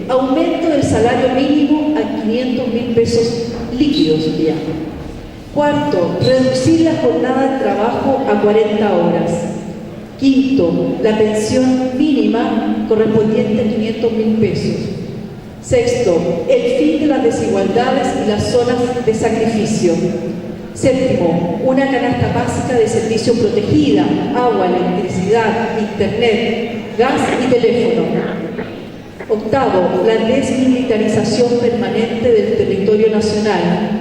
aumento del salario mínimo a 500.000 pesos líquidos ya. Cuarto, reducir la jornada de trabajo a 40 horas. Quinto, la pensión mínima correspondiente a 500.000 pesos. Sexto, el fin de las desigualdades y las zonas de sacrificio. Séptimo, una canasta básica de servicio protegida, agua, electricidad, internet, gas y teléfono. Octavo, la desmilitarización permanente del territorio nacional.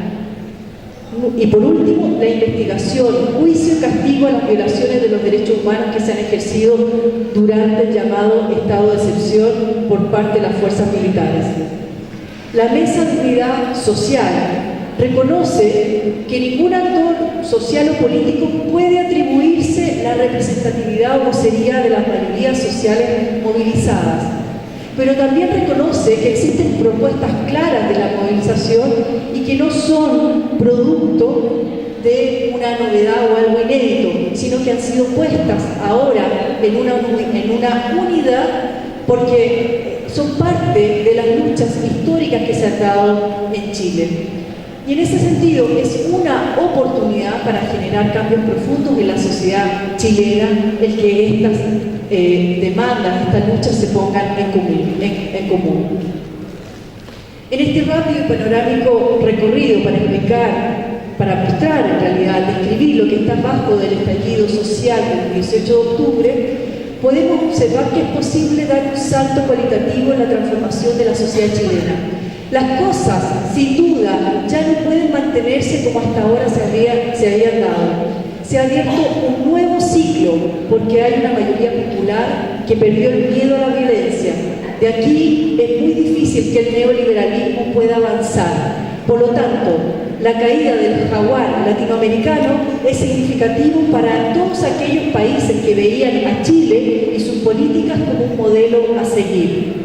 Y por último, la investigación, juicio y castigo a las violaciones de los derechos humanos que se han ejercido durante el llamado estado de excepción por parte de las fuerzas militares. La Mesa de Unidad Social reconoce que ningún actor social o político puede atribuirse la representatividad o vocería de las mayorías sociales movilizadas, pero también reconoce que existen propuestas claras de la movilización y que no son producto de una novedad o algo inédito, sino que han sido puestas ahora en una unidad porque son parte de las luchas históricas que se han dado en Chile. Y en ese sentido es una oportunidad para generar cambios profundos en la sociedad chilena, el que estas demandas, estas luchas se pongan en común. En este rápido y panorámico recorrido para explicar, para mostrar en realidad, describir lo que está bajo del estallido social del 18 de octubre, podemos observar que es posible dar un salto cualitativo en la transformación de la sociedad chilena. Las cosas, sin duda, ya no pueden mantenerse como hasta ahora se habían dado. Se ha abierto un nuevo ciclo porque hay una mayoría popular que perdió el miedo a la violencia. De aquí es muy difícil que el neoliberalismo pueda avanzar. Por lo tanto, la caída del jaguar latinoamericano es significativo para todos aquellos países que veían a Chile y sus políticas como un modelo a seguir.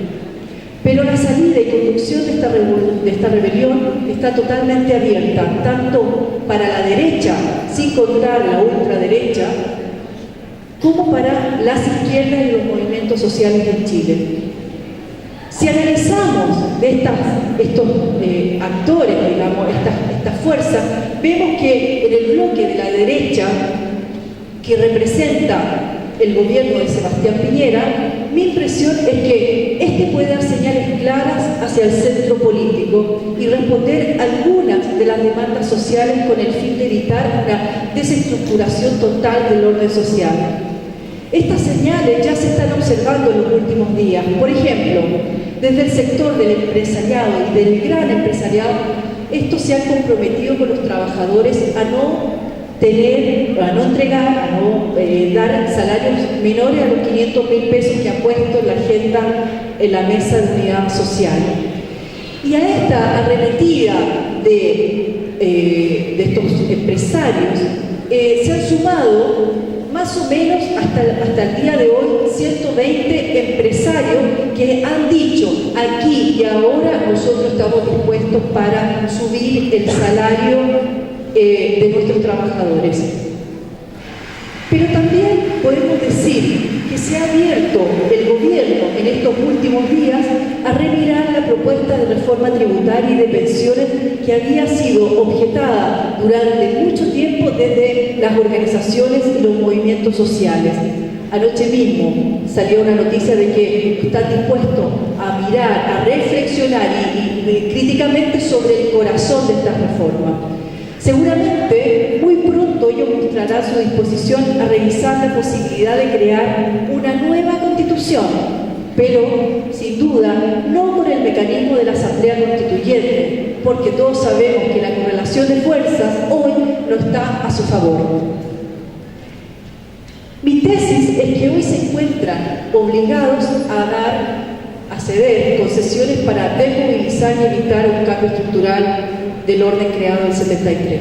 Pero la salida y conducción de esta rebelión está totalmente abierta, tanto para la derecha, sin contar la ultraderecha, como para las izquierdas y los movimientos sociales en Chile. Si analizamos de estos actores, digamos, estas fuerzas, vemos que en el bloque de la derecha, que representa el gobierno de Sebastián Piñera, mi impresión es que este puede dar señales claras hacia el centro político y responder algunas de las demandas sociales con el fin de evitar una desestructuración total del orden social. Estas señales ya se están observando en los últimos días. Por ejemplo, desde el sector del empresariado y del gran empresariado, estos se han comprometido con los trabajadores a no entregar, a no dar salarios menores a los 500.000 pesos que ha puesto en la agenda en la mesa de unidad social. Y a esta arremetida de estos empresarios se han sumado más o menos hasta el día de hoy 120 empresarios que han dicho aquí y ahora nosotros estamos dispuestos para subir el salario de nuestros trabajadores. Pero también podemos decir que se ha abierto el gobierno en estos últimos días a remirar la propuesta de reforma tributaria y de pensiones que había sido objetada durante mucho tiempo desde las organizaciones y los movimientos sociales. Anoche mismo salió una noticia de que están dispuestos a mirar, a reflexionar y críticamente sobre el corazón de esta reforma. Seguramente muy pronto ellos mostrarán su disposición a revisar la posibilidad de crear una nueva constitución, pero sin duda no con el mecanismo de la Asamblea Constituyente, porque todos sabemos que la correlación de fuerzas hoy no está a su favor. Mi tesis es que hoy se encuentran obligados a ceder concesiones para desmovilizar y evitar un cambio estructural del orden creado en el 73.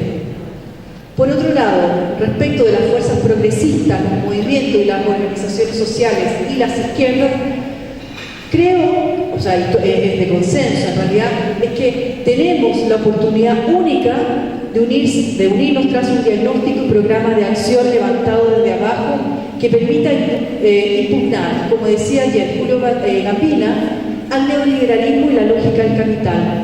Por otro lado, respecto de las fuerzas progresistas, los movimientos y las organizaciones sociales y las izquierdas, creo, o sea, es de consenso en realidad, es que tenemos la oportunidad única de unirnos tras un diagnóstico y programa de acción levantado desde abajo que permita impugnar, como decía ayer Julio Gambina, al neoliberalismo y la lógica del capital.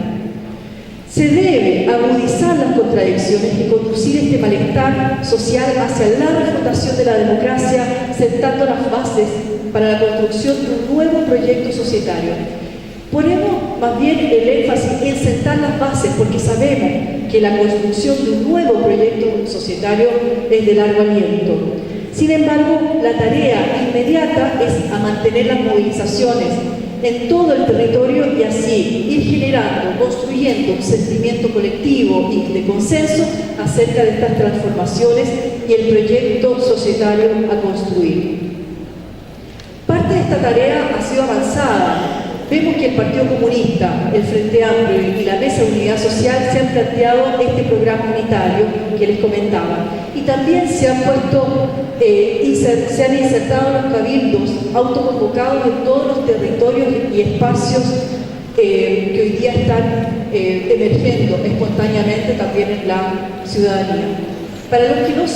Se debe agudizar las contradicciones y conducir este malestar social hacia la refutación de la democracia, sentando las bases para la construcción de un nuevo proyecto societario. Ponemos más bien el énfasis en sentar las bases porque sabemos que la construcción de un nuevo proyecto societario es de largo aliento. Sin embargo, la tarea inmediata es a mantener las movilizaciones en todo el territorio y así ir generando, construyendo un sentimiento colectivo y de consenso acerca de estas transformaciones y el proyecto societario a construir. Parte de esta tarea ha sido avanzada. Vemos que el Partido Comunista, el Frente Amplio y la Mesa de Unidad Social se han planteado este programa unitario que les comentaba. Y también se han insertado los cabildos autoconvocados en todos los territorios y espacios que hoy día están emergiendo espontáneamente también en la ciudadanía. Para los que no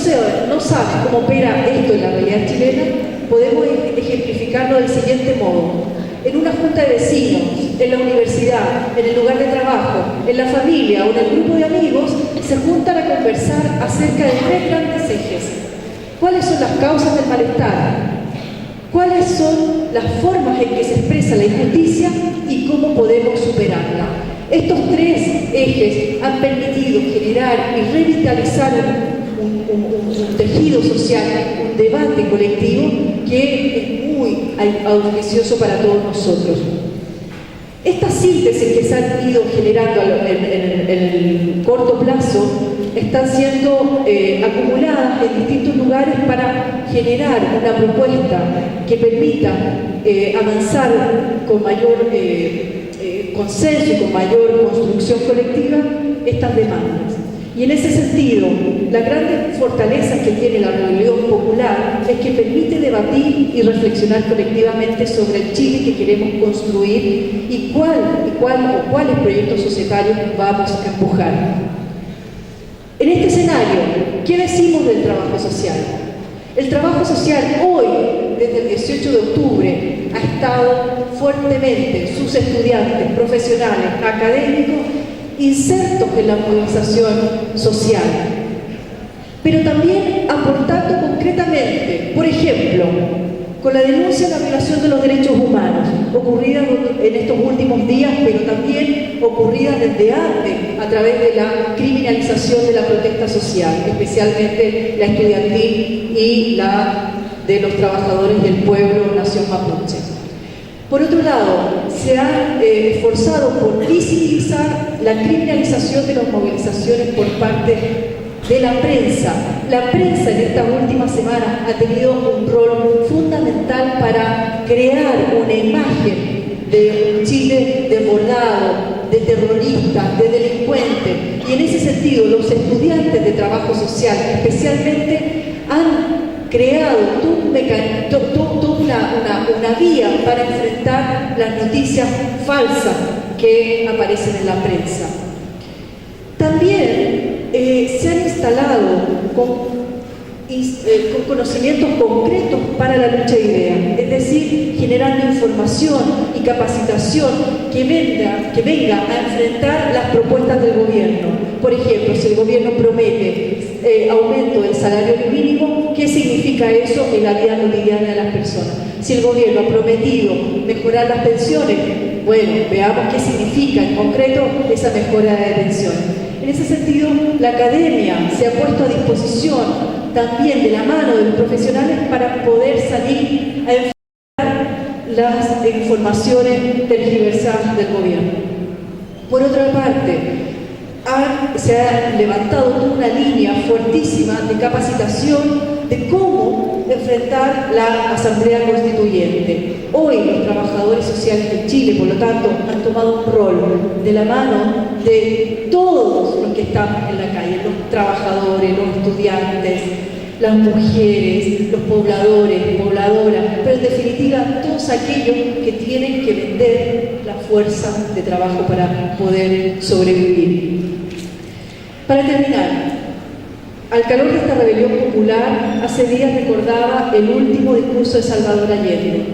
saben cómo opera esto en la realidad chilena, podemos ejemplificarlo del siguiente modo. En una junta de vecinos, en la universidad, en el lugar de trabajo, en la familia o en el grupo de amigos, se juntan a conversar acerca de tres grandes ejes. ¿Cuáles son las causas del malestar? ¿Cuáles son las formas en que se expresa la injusticia y cómo podemos superarla? Estos tres ejes han permitido generar y revitalizar un tejido social, un debate colectivo que es muy auspicioso para todos nosotros. Estas síntesis que se han ido generando en el corto plazo están siendo acumuladas en distintos lugares para generar una propuesta que permita avanzar con mayor consenso y con mayor construcción colectiva estas demandas. Y en ese sentido, la gran fortaleza que tiene la rebelión popular es que permite debatir y reflexionar colectivamente sobre el Chile que queremos construir y cuáles proyectos societarios vamos a empujar. En este escenario, ¿qué decimos del trabajo social? El trabajo social hoy, desde el 18 de octubre, ha estado fuertemente, sus estudiantes, profesionales, académicos, insertos en la movilización social. pero también aportando concretamente, por ejemplo, con la denuncia de la violación de los derechos humanos, ocurrida en estos últimos días, pero también ocurrida desde antes a través de la criminalización de la protesta social, especialmente la estudiantil y la de los trabajadores del pueblo Nación Mapuche. Por otro lado, se ha esforzado por visibilizar la criminalización de las movilizaciones por parte de la prensa. La prensa en estas últimas semanas ha tenido un rol fundamental para crear una imagen de un Chile desbordado, de terroristas, de delincuentes. Y en ese sentido, los estudiantes de trabajo social especialmente han creado toda una vía para enfrentar las noticias falsas que aparecen en la prensa. También se han instalado con conocimientos concretos para la lucha de ideas, es decir, generando información y capacitación que venga a enfrentar las propuestas del gobierno. Por ejemplo, si el gobierno promete aumento del salario mínimo, ¿qué significa eso en la vida cotidiana de las personas? Si el gobierno ha prometido mejorar las pensiones, bueno, veamos qué significa en concreto esa mejora de pensiones. En ese sentido, la academia se ha puesto a disposición también de la mano de los profesionales para poder salir a enfrentar las informaciones tergiversadas del gobierno. Por otra parte, se ha levantado toda una línea fuertísima de capacitación de cómo enfrentar la Asamblea Constituyente. Hoy los trabajadores sociales de Chile, por lo tanto, han tomado un rol de la mano de todos los que estamos en la calle, los trabajadores, los estudiantes, las mujeres, los pobladores, pobladoras, pero en definitiva todos aquellos que tienen que vender la fuerza de trabajo para poder sobrevivir. Para terminar, al calor de esta rebelión popular, hace días recordaba el último discurso de Salvador Allende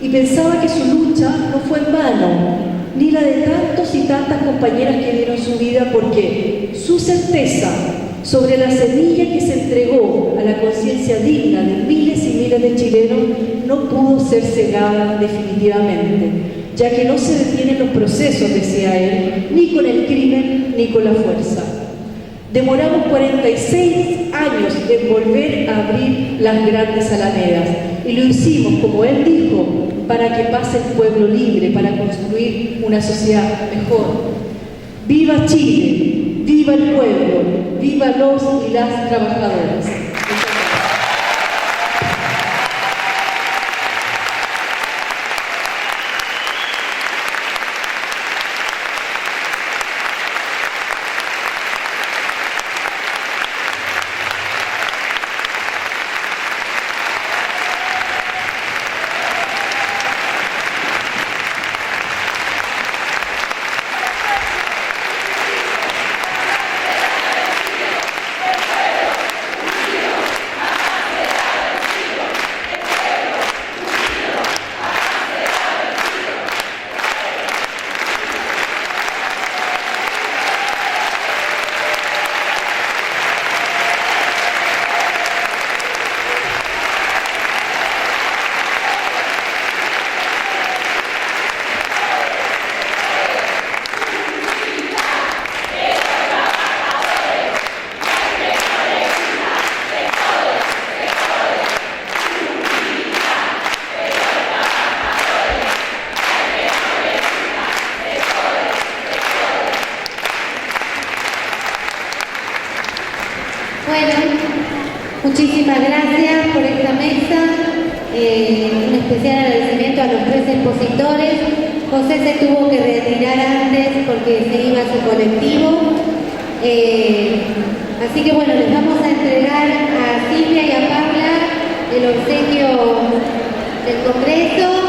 y pensaba que su lucha no fue en vano, ni la de tantos y tantas compañeras que dieron su vida, porque su certeza sobre la semilla que se entregó a la conciencia digna de miles y miles de chilenos no pudo ser cegada definitivamente, ya que no se detienen los procesos, decía él, ni con el crimen ni con la fuerza. Demoramos 46 años en volver a abrir las grandes alamedas y lo hicimos, como él dijo, para que pase el pueblo libre, para construir una sociedad mejor. ¡Viva Chile! ¡Viva el pueblo! ¡Viva los y las trabajadoras! Muchísimas gracias por esta mesa. Un especial agradecimiento a los 3 expositores. José se tuvo que retirar antes porque se iba a su colectivo. Así que bueno, les vamos a entregar a Silvia y a Paula el obsequio del Congreso.